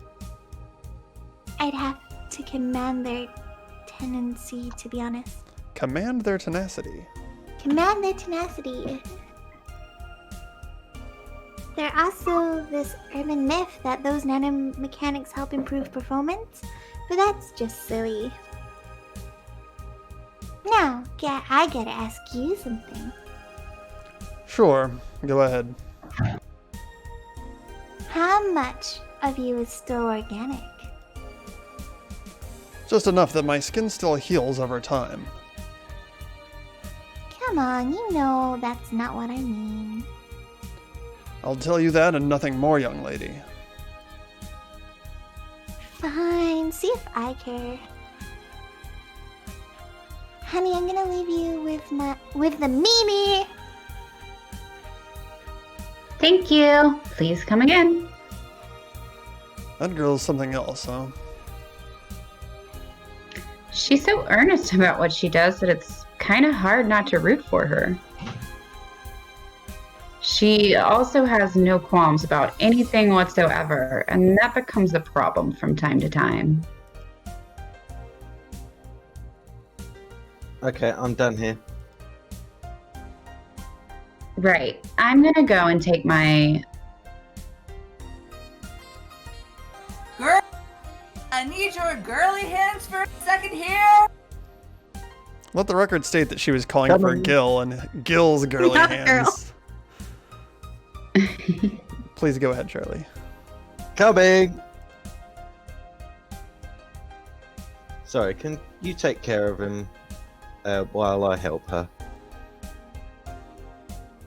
I'd have to command their tendency, to be honest. Command their tenacity. Command their tenacity. There's also this urban myth that those nanomechanics help improve performance, but that's just silly. Now, I gotta ask you something. Sure, go ahead. How much of you is still organic? Just enough that my skin still heals over time. Come on, you know that's not what I mean. I'll tell you that and nothing more, young lady. Fine, see if I care. Honey, I'm gonna leave you with the Mimi. Thank you. Please come again. That girl's something else, huh? She's so earnest about what she does that it's kind of hard not to root for her. She also has no qualms about anything whatsoever, and that becomes a problem from time to time. Okay, I'm done here. Right. I'm gonna go and take my... Girl, I need your girly hands for a second here. Let the record state that she was calling for Coming. Gil and Gil's girly Not hands. Please go ahead, Charlie. Coming! Sorry, can you take care of him while I help her?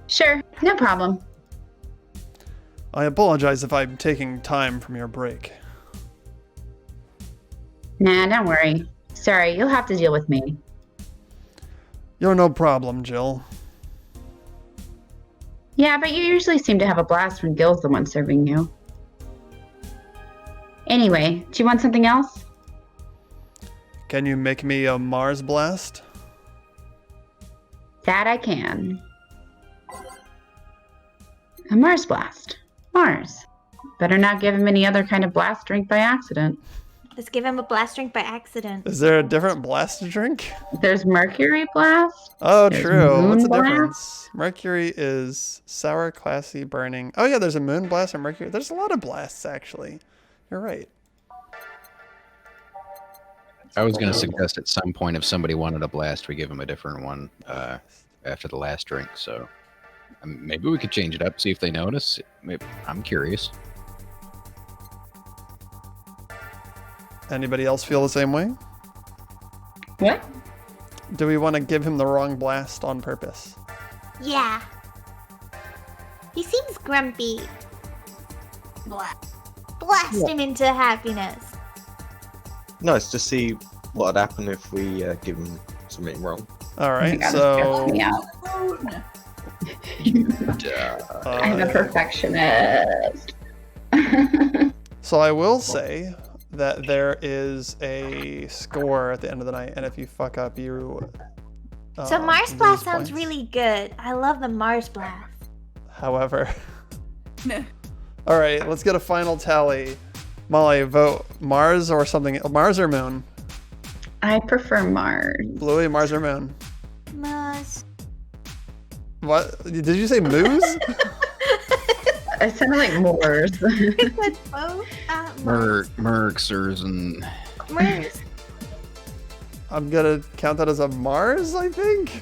Sure, no problem. I apologize if I'm taking time from your break. Nah, don't worry. Sorry, you'll have to deal with me. You're no problem, Jill. Yeah, but you usually seem to have a blast when Gil's the one serving you. Anyway, do you want something else? Can you make me a Mars blast? That I can. A Mars blast. Mars. Better not give him any other kind of blast drink by accident. Let's give him a blast drink by accident. Is there a different blast to drink? There's Mercury blast. Oh, There's true. What's the moon difference? Mercury is sour, classy, burning. Oh, yeah, there's a moon blast and Mercury. There's a lot of blasts, actually. You're right. I was going to suggest at some point if somebody wanted a blast, we give them a different one after the last drink. So maybe we could change it up, see if they notice. I'm curious. Anybody else feel the same way? What? Do we want to give him the wrong blast on purpose? Yeah. He seems grumpy. Black. Blast him into happiness. Nice to see what would happen if we give him something wrong. All right, God, so this stressed me out. I'm a perfectionist. so I will say that there is a score at the end of the night, and if you fuck up, you. So Mars lose Blast sounds points. really good. I love the Mars Blast. However, No. all right, let's get a final tally. Molly, vote Mars or something. Mars or Moon? I prefer Mars. Bluey, Mars or Moon? Mars. What? Did you say moose? It sounded like Moors. It's both. Mars. Merxers and Mars. I'm gonna count that as a Mars, I think.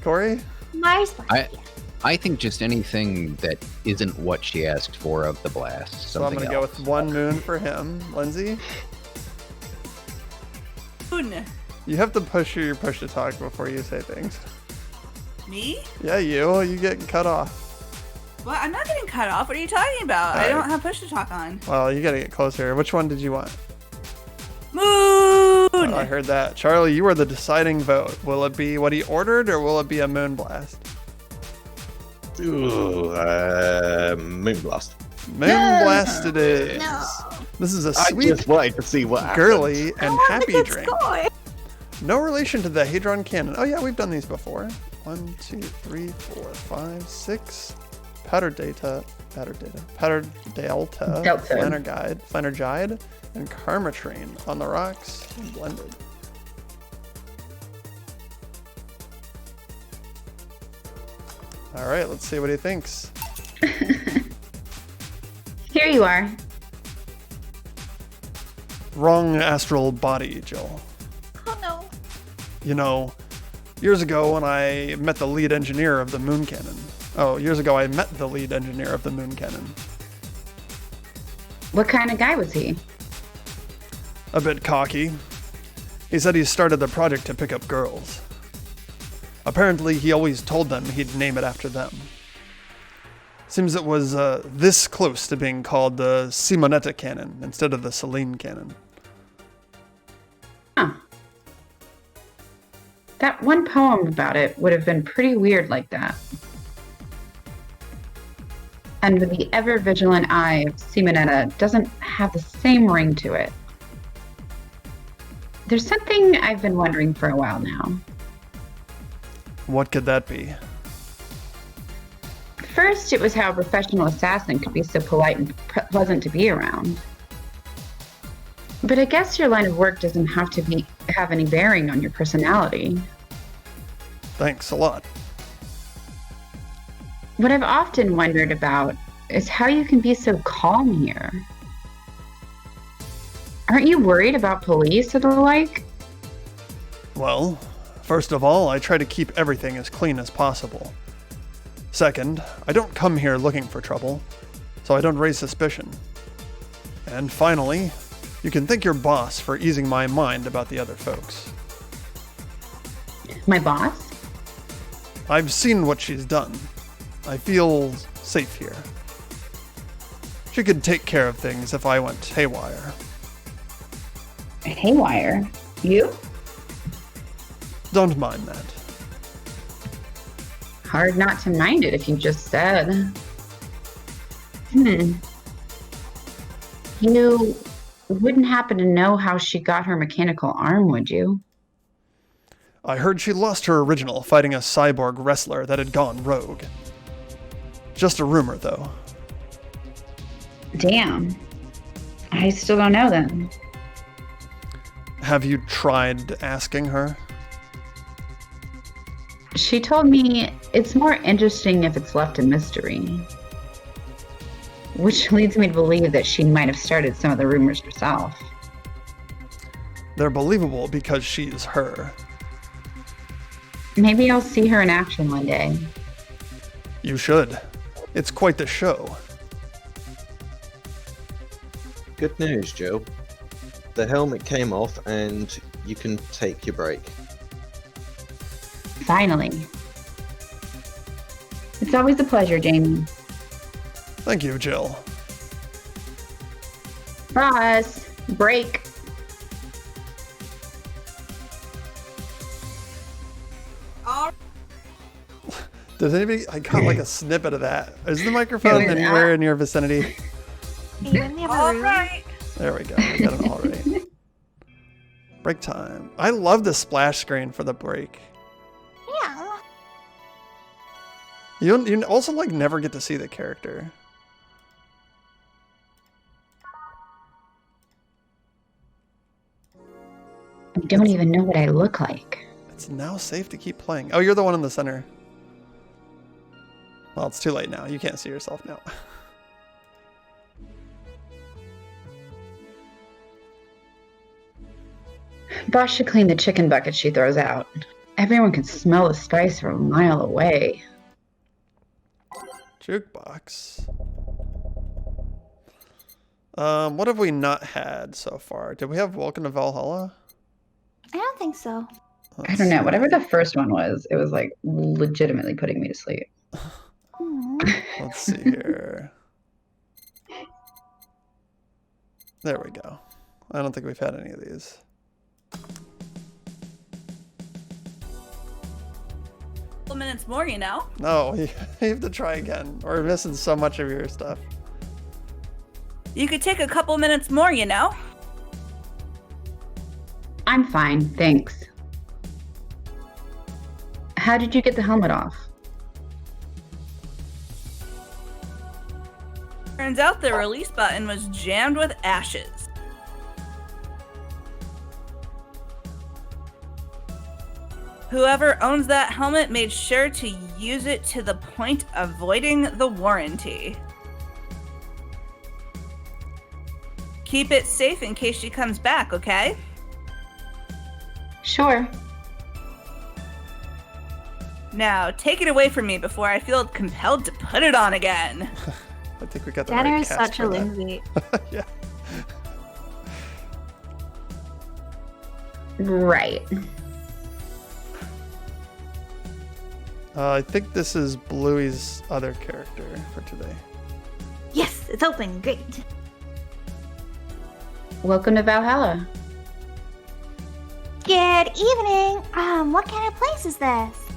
Corey? Mars Blast. I think just anything that isn't what she asked for of the blast. So I'm Something gonna go else. with 1 moon for him. Lindsay? Moon. You have to push your push to talk before you say things. Me? Yeah, you get cut off. Well, I'm not getting cut off. What are you talking about? I Alright. don't have push to talk on. Well, you gotta get closer. Which one did you want? Moon. Oh, I heard that. Charlie, you are the deciding vote. Will it be what he ordered or will it be a moon blast? Ooh, Moonblast. Moon blast it is. No. This is a I sweet, just wanted to see what happened. girly, I and want the happy good drink. score. No relation to the Hadron Cannon. Oh yeah, we've done these before. 1, 2, 3, 4, 5, 6. Powder Delta, Delta. Flannergide, and Karmatrain on the rocks and blended. All right, let's see what he thinks. Here you are. Wrong astral body, Jill. Oh no. You know, years ago when I met the lead engineer of the moon cannon. Oh, years ago I met the lead engineer of the moon cannon. What kind of guy was he? A bit cocky. He said he started the project to pick up girls. Apparently, he always told them he'd name it after them. Seems it was this close to being called the Simonetta cannon instead of the Celine cannon. Huh. That one poem about it would have been pretty weird like that. And with the ever-vigilant eye of Simonetta doesn't have the same ring to it. There's something I've been wondering for a while now. What could that be? First, it was how a professional assassin could be so polite and pleasant to be around. But I guess your line of work doesn't have to have any bearing on your personality. Thanks a lot. What I've often wondered about is how you can be so calm here. Aren't you worried about police or the like? Well, first of all, I try to keep everything as clean as possible. Second, I don't come here looking for trouble, so I don't raise suspicion. And finally, you can thank your boss for easing my mind about the other folks. My boss? I've seen what she's done. I feel safe here. She could take care of things if I went haywire. Haywire? You? Don't mind that. Hard not to mind it if you just said. You wouldn't happen to know how she got her mechanical arm, would you? I heard she lost her original fighting a cyborg wrestler that had gone rogue. Just a rumor, though. Damn. I still don't know then. Have you tried asking her? She told me it's more interesting if it's left a mystery. Which leads me to believe that she might have started some of the rumors herself. They're believable because she's her. Maybe I'll see her in action one day. You should. It's quite the show. Good news, Joe. The helmet came off and you can take your break. Finally. It's always a pleasure, Jamie. Thank you, Jill. Boss, break. All Does anybody... I got like a snippet of that. Is the microphone anywhere in your vicinity? Are you in the other room? right. There we go. We got it all right. Break time. I love the splash screen for the break. Yeah. You also like never get to see the character. I don't even know what I look like. It's now safe to keep playing. Oh, you're the one in the center. Well, it's too late now. You can't see yourself now. Boss should clean the chicken bucket she throws out. Everyone can smell the spice from a mile away. Jukebox. What have we not had so far? Did we have Welcome to Valhalla? I don't think so. I don't know. Whatever the first one was, it was like legitimately putting me to sleep. Let's see here. There we go. I don't think we've had any of these. Couple minutes more, you know. No, you have to try again. We're missing so much of your stuff. You could take a couple minutes more, you know. I'm fine, thanks. How did you get the helmet off? Turns out the release button was jammed with ashes. Whoever owns that helmet made sure to use it to the point of voiding the warranty. Keep it safe in case she comes back, okay? Sure. Now, take it away from me before I feel compelled to put it on again. I think we got the Danner right is cast such a for that. Lindsay. Yeah. Right. I think this is Bluey's other character for today. Yes, it's open. Great. Welcome to Valhalla. Good evening. What kind of place is this?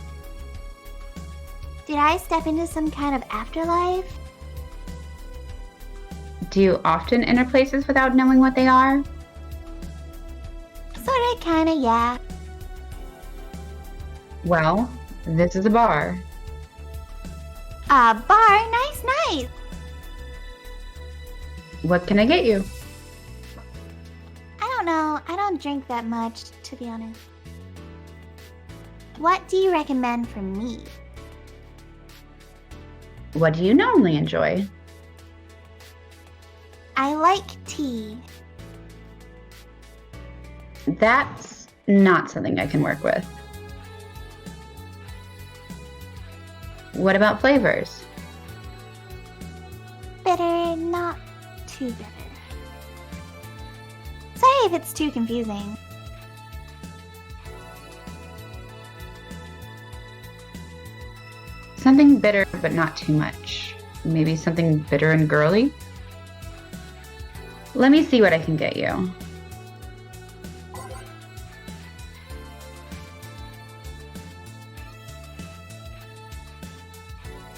Did I step into some kind of afterlife? Do you often enter places without knowing what they are? Sorta, kinda, yeah. Well, this is a bar. A bar? Nice, nice. What can I get you? I don't know. I don't drink that much, to be honest. What do you recommend for me? What do you normally enjoy? I like tea. That's not something I can work with. What about flavors? Bitter, not too bitter. Sorry if it's too confusing. Something bitter, but not too much. Maybe something bitter and girly? Let me see what I can get you.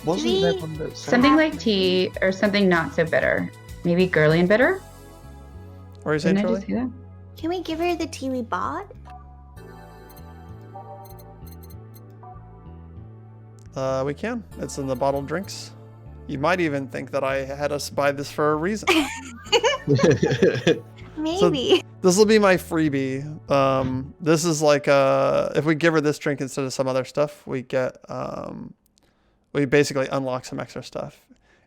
Wasn't there one that said Something like tea or something not so bitter. Maybe girly and bitter? Or is it Didn't I just Charlie? say that? Can we give her the tea we bought? We can. It's in the bottled drinks. You might even think that I had us buy this for a reason. Maybe. This will be my freebie. This is like if we give her this drink instead of some other stuff, we get we basically unlock some extra stuff.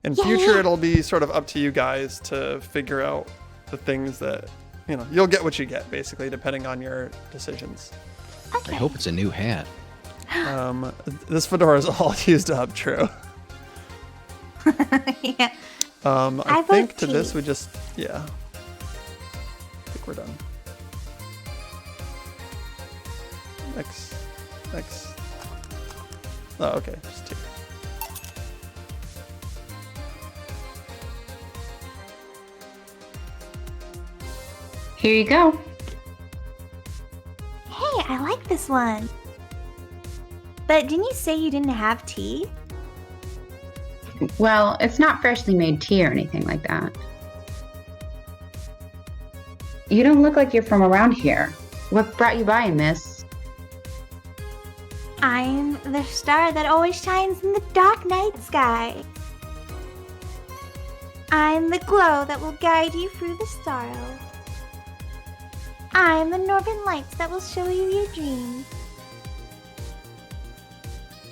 In Yeah, future, yeah. it'll be sort of up to you guys to figure out the things that you'll get what you get basically depending on your decisions. Okay. I hope it's a new hat. This fedora is all used up. True. Yeah. I I think vote to this tea. we just I think we're done. Next. Oh, okay, just two. Here you go. Hey, I like this one. But didn't you say you didn't have tea? Well, it's not freshly made tea or anything like that. You don't look like you're from around here. What brought you by, miss? I'm the star that always shines in the dark night sky. I'm the glow that will guide you through the sorrow. I'm the northern lights that will show you your dreams.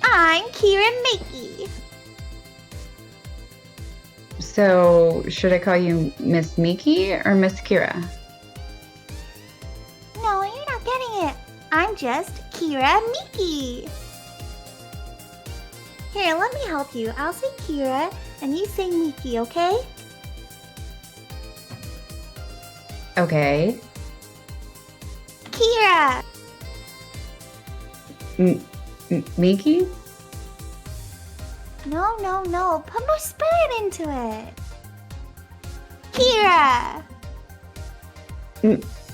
I'm Kira Mickey. So, should I call you Miss Miki or Miss Kira? No, you're not getting it. I'm just Kira Mickey. Here, let me help you. I'll say Kira, and you say Mickey, okay? Okay. Kira! Miki? No. Put more spirit into it. Kira!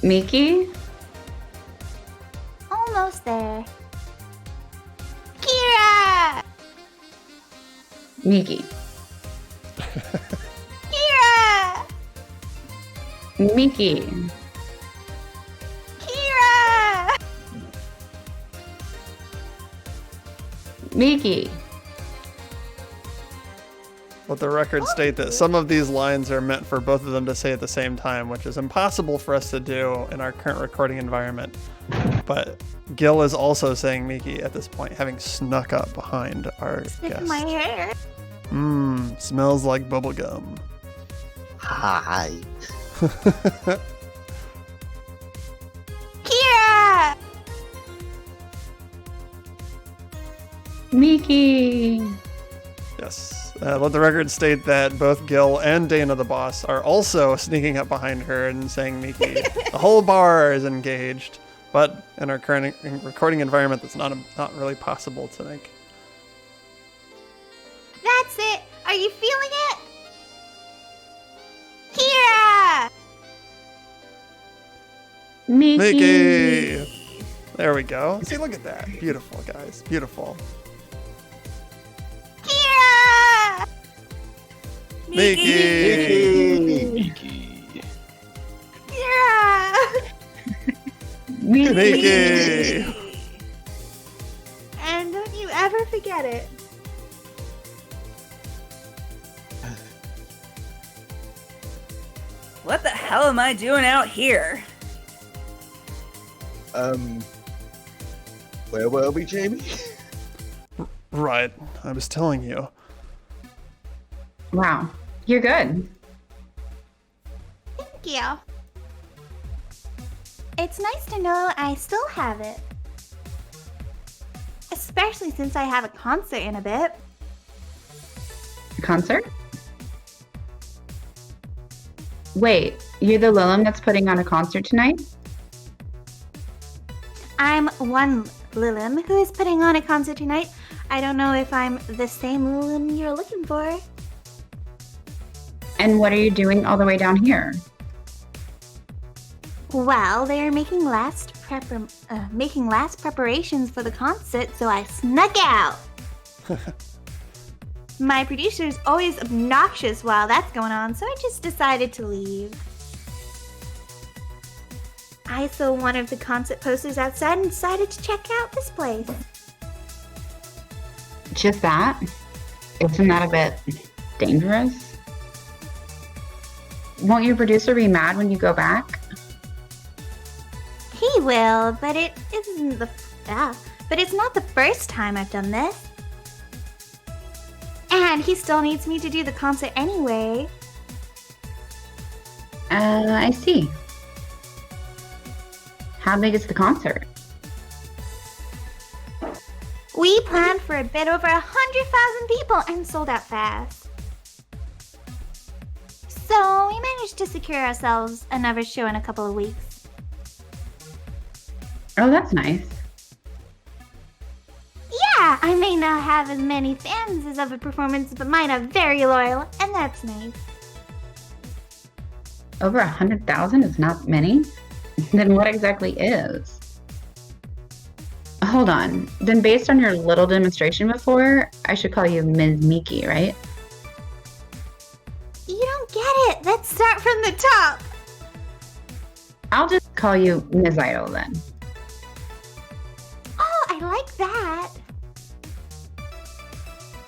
Miki? Almost there. Kira! Miki. Kira! Miki. Kira! Miki. Let the record state that some of these lines are meant for both of them to say at the same time, which is impossible for us to do in our current recording environment. But Gil is also saying Miki at this point, having snuck up behind our Sniff guest. my hair. Smells like bubblegum. hi? Kira! Miki. Yes. Let the record state that both Gil and Dana the boss are also sneaking up behind her and saying Miki. The whole bar is engaged, but in our current recording environment, that's not really possible to make Mickey! There we go. See, look at that. Beautiful, guys. Beautiful. Kira! Mickey! Mickey. Kira! Mickey! And don't you ever forget it. What the hell am I doing out here? Where were we, Jamie? Right. I was telling you. Wow, you're good. Thank you. It's nice to know I still have it. Especially since I have a concert in a bit. A concert? Wait, you're the Lilum that's putting on a concert tonight? I'm one Lilim who is putting on a concert tonight. I don't know if I'm the same Lilim you're looking for. And what are you doing all the way down here? Well, they're making last preparations for the concert, so I snuck out. My producer's always obnoxious while that's going on, so I just decided to leave. I saw one of the concert posters outside and decided to check out this place. Just that? Isn't that a bit dangerous? Won't your producer be mad when you go back? He will, but it's not the first time I've done this. And he still needs me to do the concert anyway. I see. How big is the concert? We planned for a bit over 100,000 people and sold out fast. So we managed to secure ourselves another show in a couple of weeks. Oh, that's nice. Yeah, I may not have as many fans as other performers, but mine are very loyal, and that's nice. Over 100,000 is not many? Then what exactly is? Hold on. Then based on your little demonstration before, I should call you Ms. Miki, right? You don't get it. Let's start from the top. I'll just call you Ms. Idol then. Oh, I like that.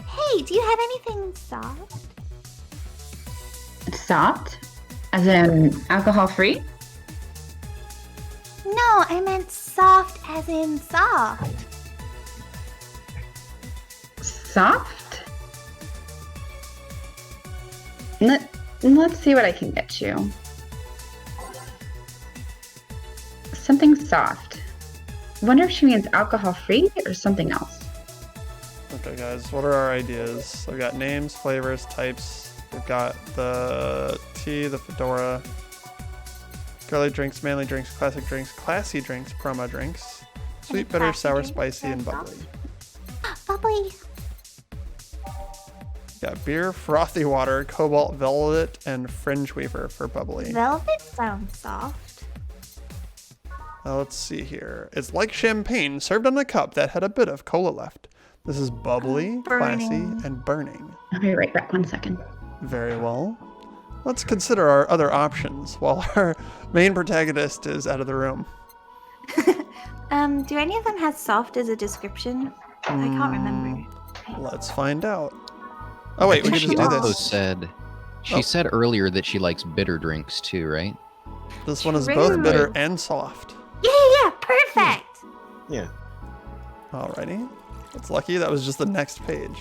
Hey, do you have anything soft? Soft? As in alcohol-free? No, I meant soft as in soft. Soft? Let's see what I can get you. Something soft. Wonder if she means alcohol-free or something else. Okay, guys, what are our ideas? I've got names, flavors, types. We've got the tea, the fedora, girly drinks, manly drinks, classic drinks, classy drinks, promo drinks, sweet, bitter, classy sour, drinks spicy, and soft? bubbly. Bubbly. Got beer, frothy water, cobalt, velvet, and fringe weaver for bubbly. Velvet sounds soft. Let's see here. It's like champagne served in a cup that had a bit of cola left. This is bubbly, classy, Burning. and burning. I'll be right back 1 second. Very well. Let's consider our other options while our main protagonist is out of the room. Do any of them have soft as a description? I can't remember. Let's find out. Oh wait, we And can she just do also this. said, she Oh. said earlier that she likes bitter drinks too, right? This one is True. both bitter and soft. Yeah, perfect. Yeah. Alrighty. That's lucky. That was just the next page.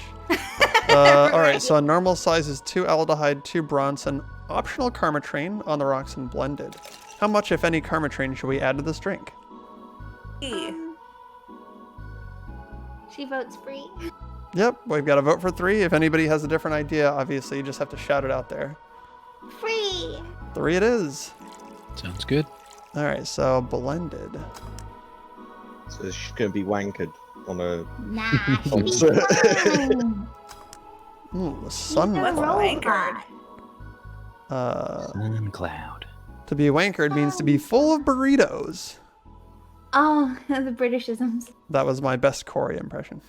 Alright, so a normal size is 2 aldehyde, 2 Bronson, optional Karmatrain on the rocks and blended. How much, if any, Karmatrain should we add to this drink? She votes free. Yep, we've got to vote for 3. If anybody has a different idea, obviously you just have to shout it out there. Free. 3 it is. Sounds good. Alright, so blended. So she's going to be wankered on a Nah, concert. Ooh, She's sun a cloud. What's robot. wankered? Sun cloud. To be a wankard means to be full of burritos. Oh, the Britishisms. That was my best Corey impression.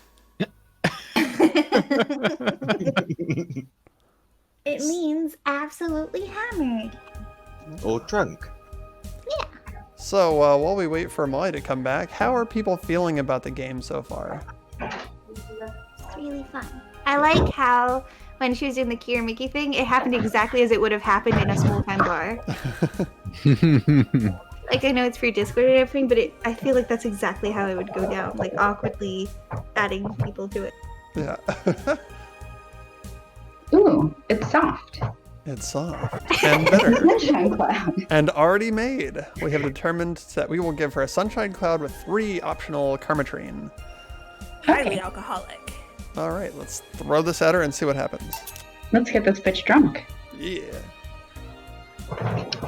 It means absolutely hammered. Or drunk. So, while we wait for Molly to come back, how are people feeling about the game so far? It's really fun. I like how when she was doing the Kira Mickey thing, it happened exactly as it would have happened in a small-time bar. Like, I know it's free Discord and everything, but I feel like that's exactly how it would go down. Like, awkwardly adding people to it. Yeah. Ooh, it's soft. It's soft and better. Sunshine cloud. And already made. We have determined that we will give her a sunshine cloud with 3 optional karmatrine. Highly alcoholic. All right, let's throw this at her and see what happens. Let's get this bitch drunk. Yeah.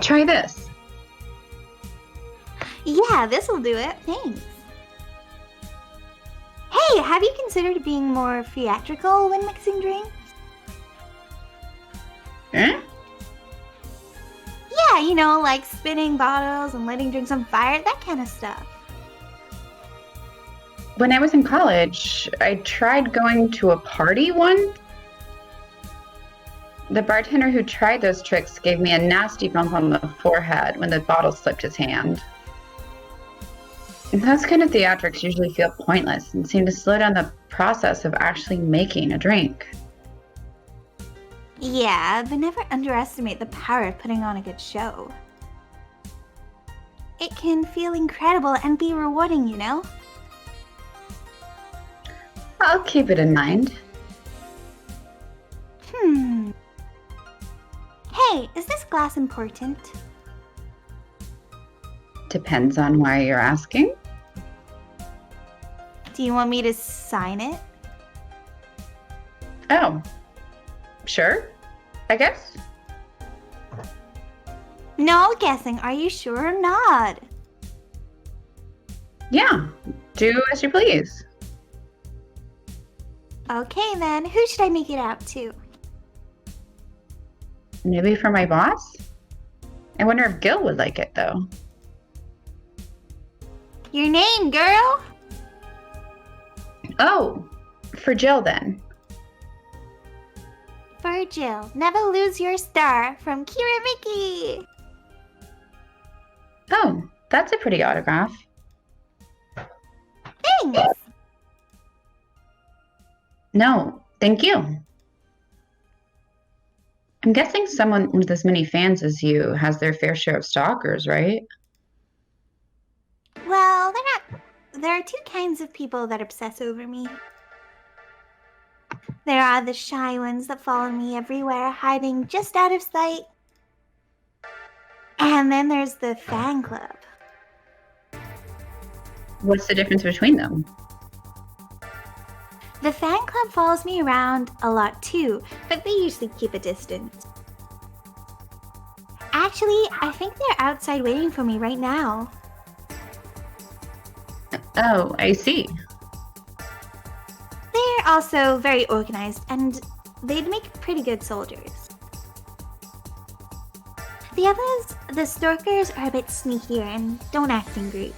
Try this. Yeah, this'll do it. Thanks. Hey, have you considered being more theatrical when mixing drinks? Eh? Yeah, you know, like spinning bottles and lighting drinks on fire, that kind of stuff. When I was in college, I tried going to a party once. The bartender who tried those tricks gave me a nasty bump on the forehead when the bottle slipped his hand. And those kind of theatrics usually feel pointless and seem to slow down the process of actually making a drink. Yeah, but never underestimate the power of putting on a good show. It can feel incredible and be rewarding, you know? I'll keep it in mind. Hey, is this glass important? Depends on why you're asking. Do you want me to sign it? Oh, sure, I guess. No guessing, are you sure or not? Yeah, do as you please. Okay then, who should I make it out to? Maybe for my boss? I wonder if Gil would like it, though. Your name, girl? Oh, for Jill, then. For Jill, never lose your star from Kira Mickey. Oh, that's a pretty autograph. Thanks. No, thank you. I'm guessing someone with as many fans as you has their fair share of stalkers, right? Well, they're not. There are 2 kinds of people that obsess over me. There are the shy ones that follow me everywhere, hiding just out of sight. And then there's the fan club. What's the difference between them? The fan club follows me around a lot too, but they usually keep a distance. Actually, I think they're outside waiting for me right now. Oh, I see. They're also very organized, and they'd make pretty good soldiers. The others, the stalkers, are a bit sneakier and don't act in groups.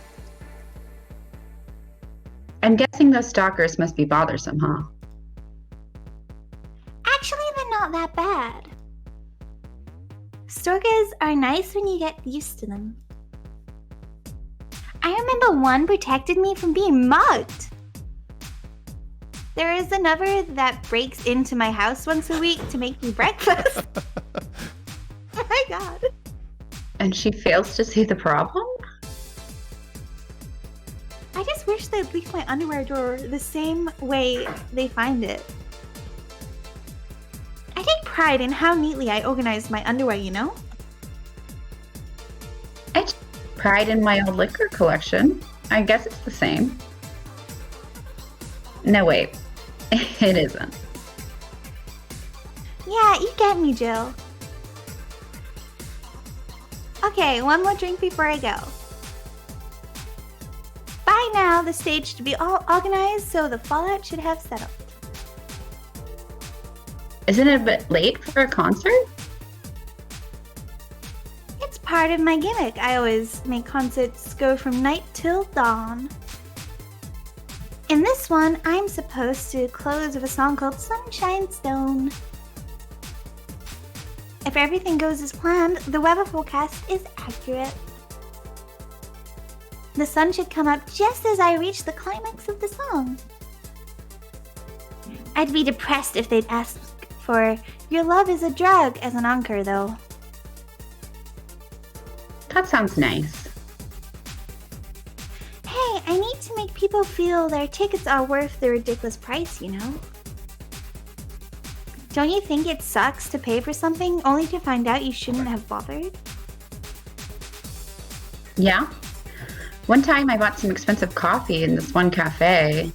I'm guessing those stalkers must be bothersome, huh? Actually, they're not that bad. Stalkers are nice when you get used to them. I remember one protected me from being mugged. There is another that breaks into my house once a week to make me breakfast. Oh my god. And she fails to see the problem? I just wish they'd leave my underwear drawer the same way they find it. I take pride in how neatly I organized my underwear, you know? I take pride in my old liquor collection. I guess it's the same. No, wait. It isn't. Yeah, you get me, Jill. Okay, one more drink before I go. By now, the stage should be all organized, so the fallout should have settled. Isn't it a bit late for a concert? It's part part of my gimmick. I always make concerts go from night till dawn. In this one, I'm supposed to close with a song called Sunshine Stone. If everything goes as planned, the weather forecast is accurate. The sun should come up just as I reach the climax of the song. I'd be depressed if they'd ask for "Your love is a drug" as an encore, though. That sounds nice. Hey, I need to make people feel their tickets are worth the ridiculous price, you know? Don't you think it sucks to pay for something only to find out you shouldn't have bothered? Yeah. One time I bought some expensive coffee in this one cafe.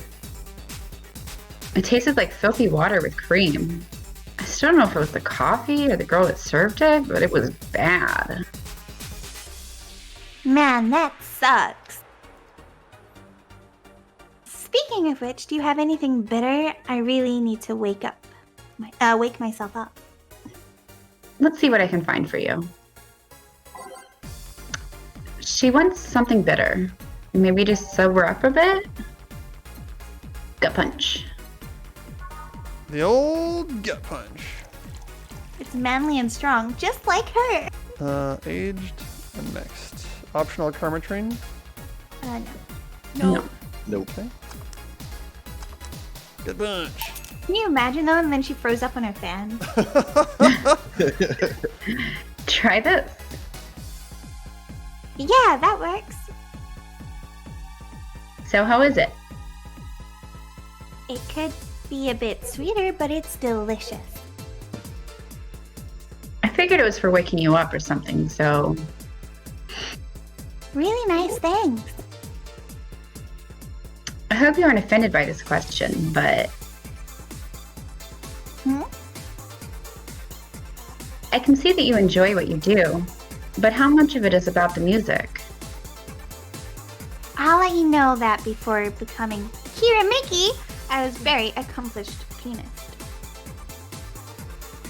It tasted like filthy water with cream. I still don't know if it was the coffee or the girl that served it, but it was bad. Man, that sucks. Speaking of which, do you have anything bitter? I really need to wake myself up. Let's see what I can find for you. She wants something bitter. Maybe just sober up a bit? Gut punch. The old gut punch. It's manly and strong, just like her. Aged and mixed. Optional karmatrine. No. No. Nope. Okay. Good punch. Can you imagine though? And then she froze up on her fan. Try this. Yeah, that works. So how is it? It could be a bit sweeter, but it's delicious. I figured it was for waking you up or something, so... Really nice, thanks. I hope you aren't offended by this question, but... I can see that you enjoy what you do, but how much of it is about the music? I'll let you know that before becoming Kira Mickey, I was very accomplished pianist.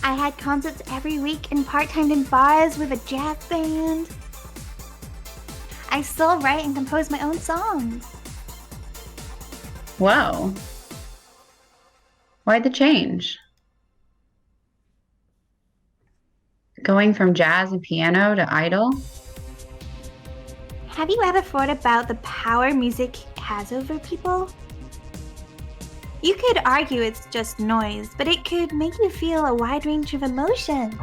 I had concerts every week and part-timed in bars with a jazz band. I still write and compose my own songs. Whoa. Why the change? Going from jazz and piano to idol? Have you ever thought about the power music has over people? You could argue it's just noise, but it could make you feel a wide range of emotion.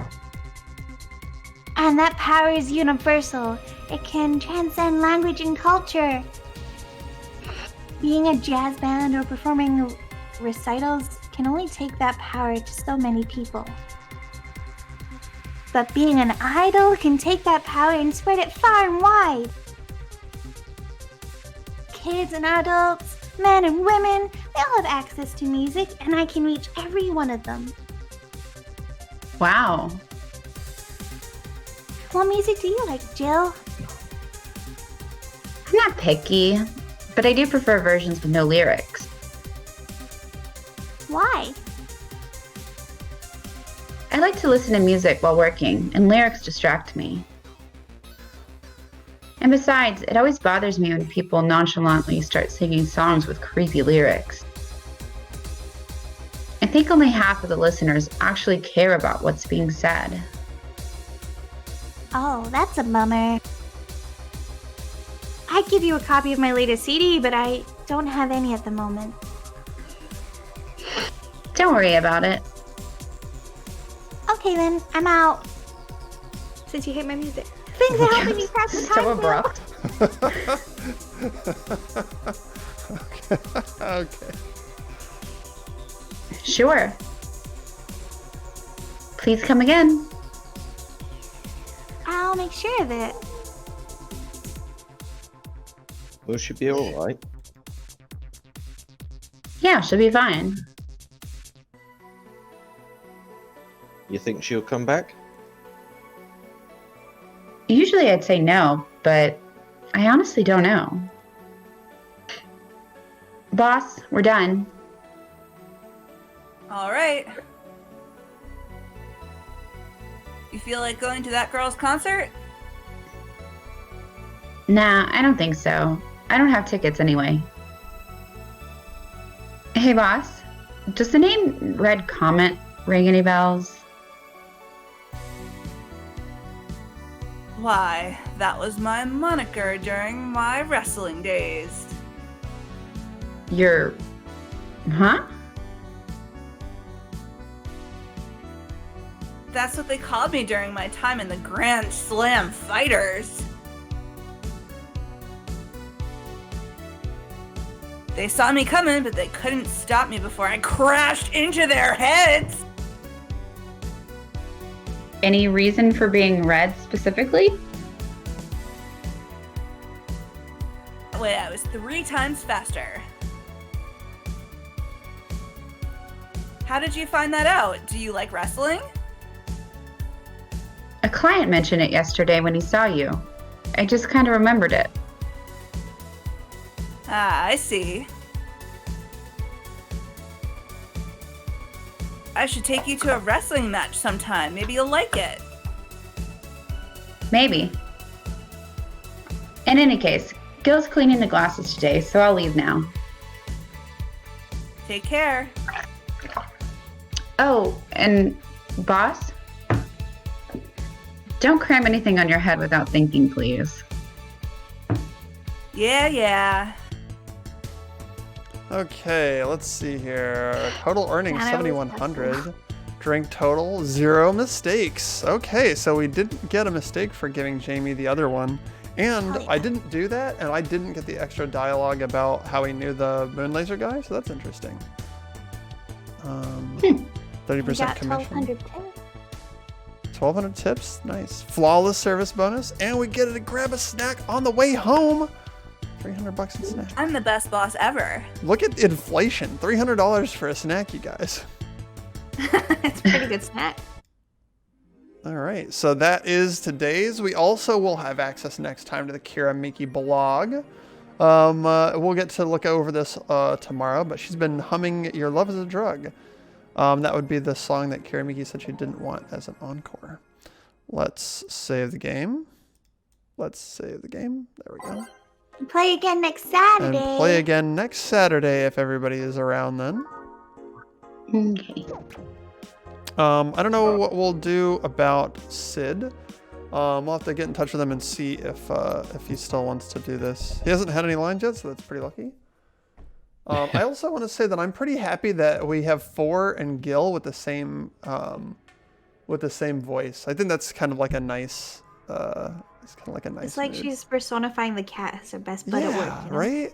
And that power is universal. It can transcend language and culture. Being a jazz band or performing recitals can only take that power to so many people. But being an idol can take that power and spread it far and wide. Kids and adults, men and women, they all have access to music, and I can reach every one of them. Wow. What music do you like, Jill? I'm not picky, but I do prefer versions with no lyrics. Why? I like to listen to music while working, and lyrics distract me. And besides, it always bothers me when people nonchalantly start singing songs with creepy lyrics. I think only half of the listeners actually care about what's being said. Oh, that's a bummer. I'd give you a copy of my latest CD, but I don't have any at the moment. Don't worry about it. Okay then, I'm out. Since you hate my music. Thanks for helping me pass the time. So abrupt. Okay. Sure. Please come again. I'll make sure of it. Will she be alright? Yeah, she'll be fine. You think she'll come back? Usually I'd say no, but I honestly don't know. Boss, we're done. All right. You feel like going to that girl's concert? Nah, I don't think so. I don't have tickets anyway. Hey, boss. Does the name Red Comet ring any bells? Why, that was my moniker during my wrestling days. Your... Huh? That's what they called me during my time in the Grand Slam Fighters. They saw me coming, but they couldn't stop me before I crashed into their heads. Any reason for being red specifically? Wait, I was 3 times faster. How did you find that out? Do you like wrestling? A client mentioned it yesterday when he saw you. I just kind of remembered it. Ah, I see. I should take you to a wrestling match sometime. Maybe you'll like it. Maybe. In any case, Gil's cleaning the glasses today, so I'll leave now. Take care. Oh, and boss? Don't cram anything on your head without thinking, please. Yeah. Okay, let's see here. Total earnings That was 7,100. Drink total 0 mistakes. Okay, so we didn't get a mistake for giving Jamie the other one. And Oh, yeah. I didn't do that, and I didn't get the extra dialogue about how he knew the moon laser guy, so that's interesting. 30% We got commission. 1,200 tips. 1,200 tips, nice. Flawless service bonus, and we get to grab a snack on the way home. $300 in snack. I'm the best boss ever. Look at inflation, $300 for a snack, you guys. It's a pretty good snack. All right, so that is today's. We also will have access next time to the Kira Miki blog. We'll get to look over this tomorrow, but she's been humming Your Love is a Drug. That would be the song that Kira Miki said she didn't want as an encore. Let's save the game. There we go. Play again next Saturday. And play again next Saturday if everybody is around then. Okay. I don't know what we'll do about Sid. We'll have to get in touch with him and see if he still wants to do this. He hasn't had any lines yet, so that's pretty lucky. I also want to say that I'm pretty happy that we have 4 and Gil with the same voice. I think that's kind of like a nice. It's kind of like a nice. It's like mood. she's personifying the cat as her best bud at work. Yeah, You know? right.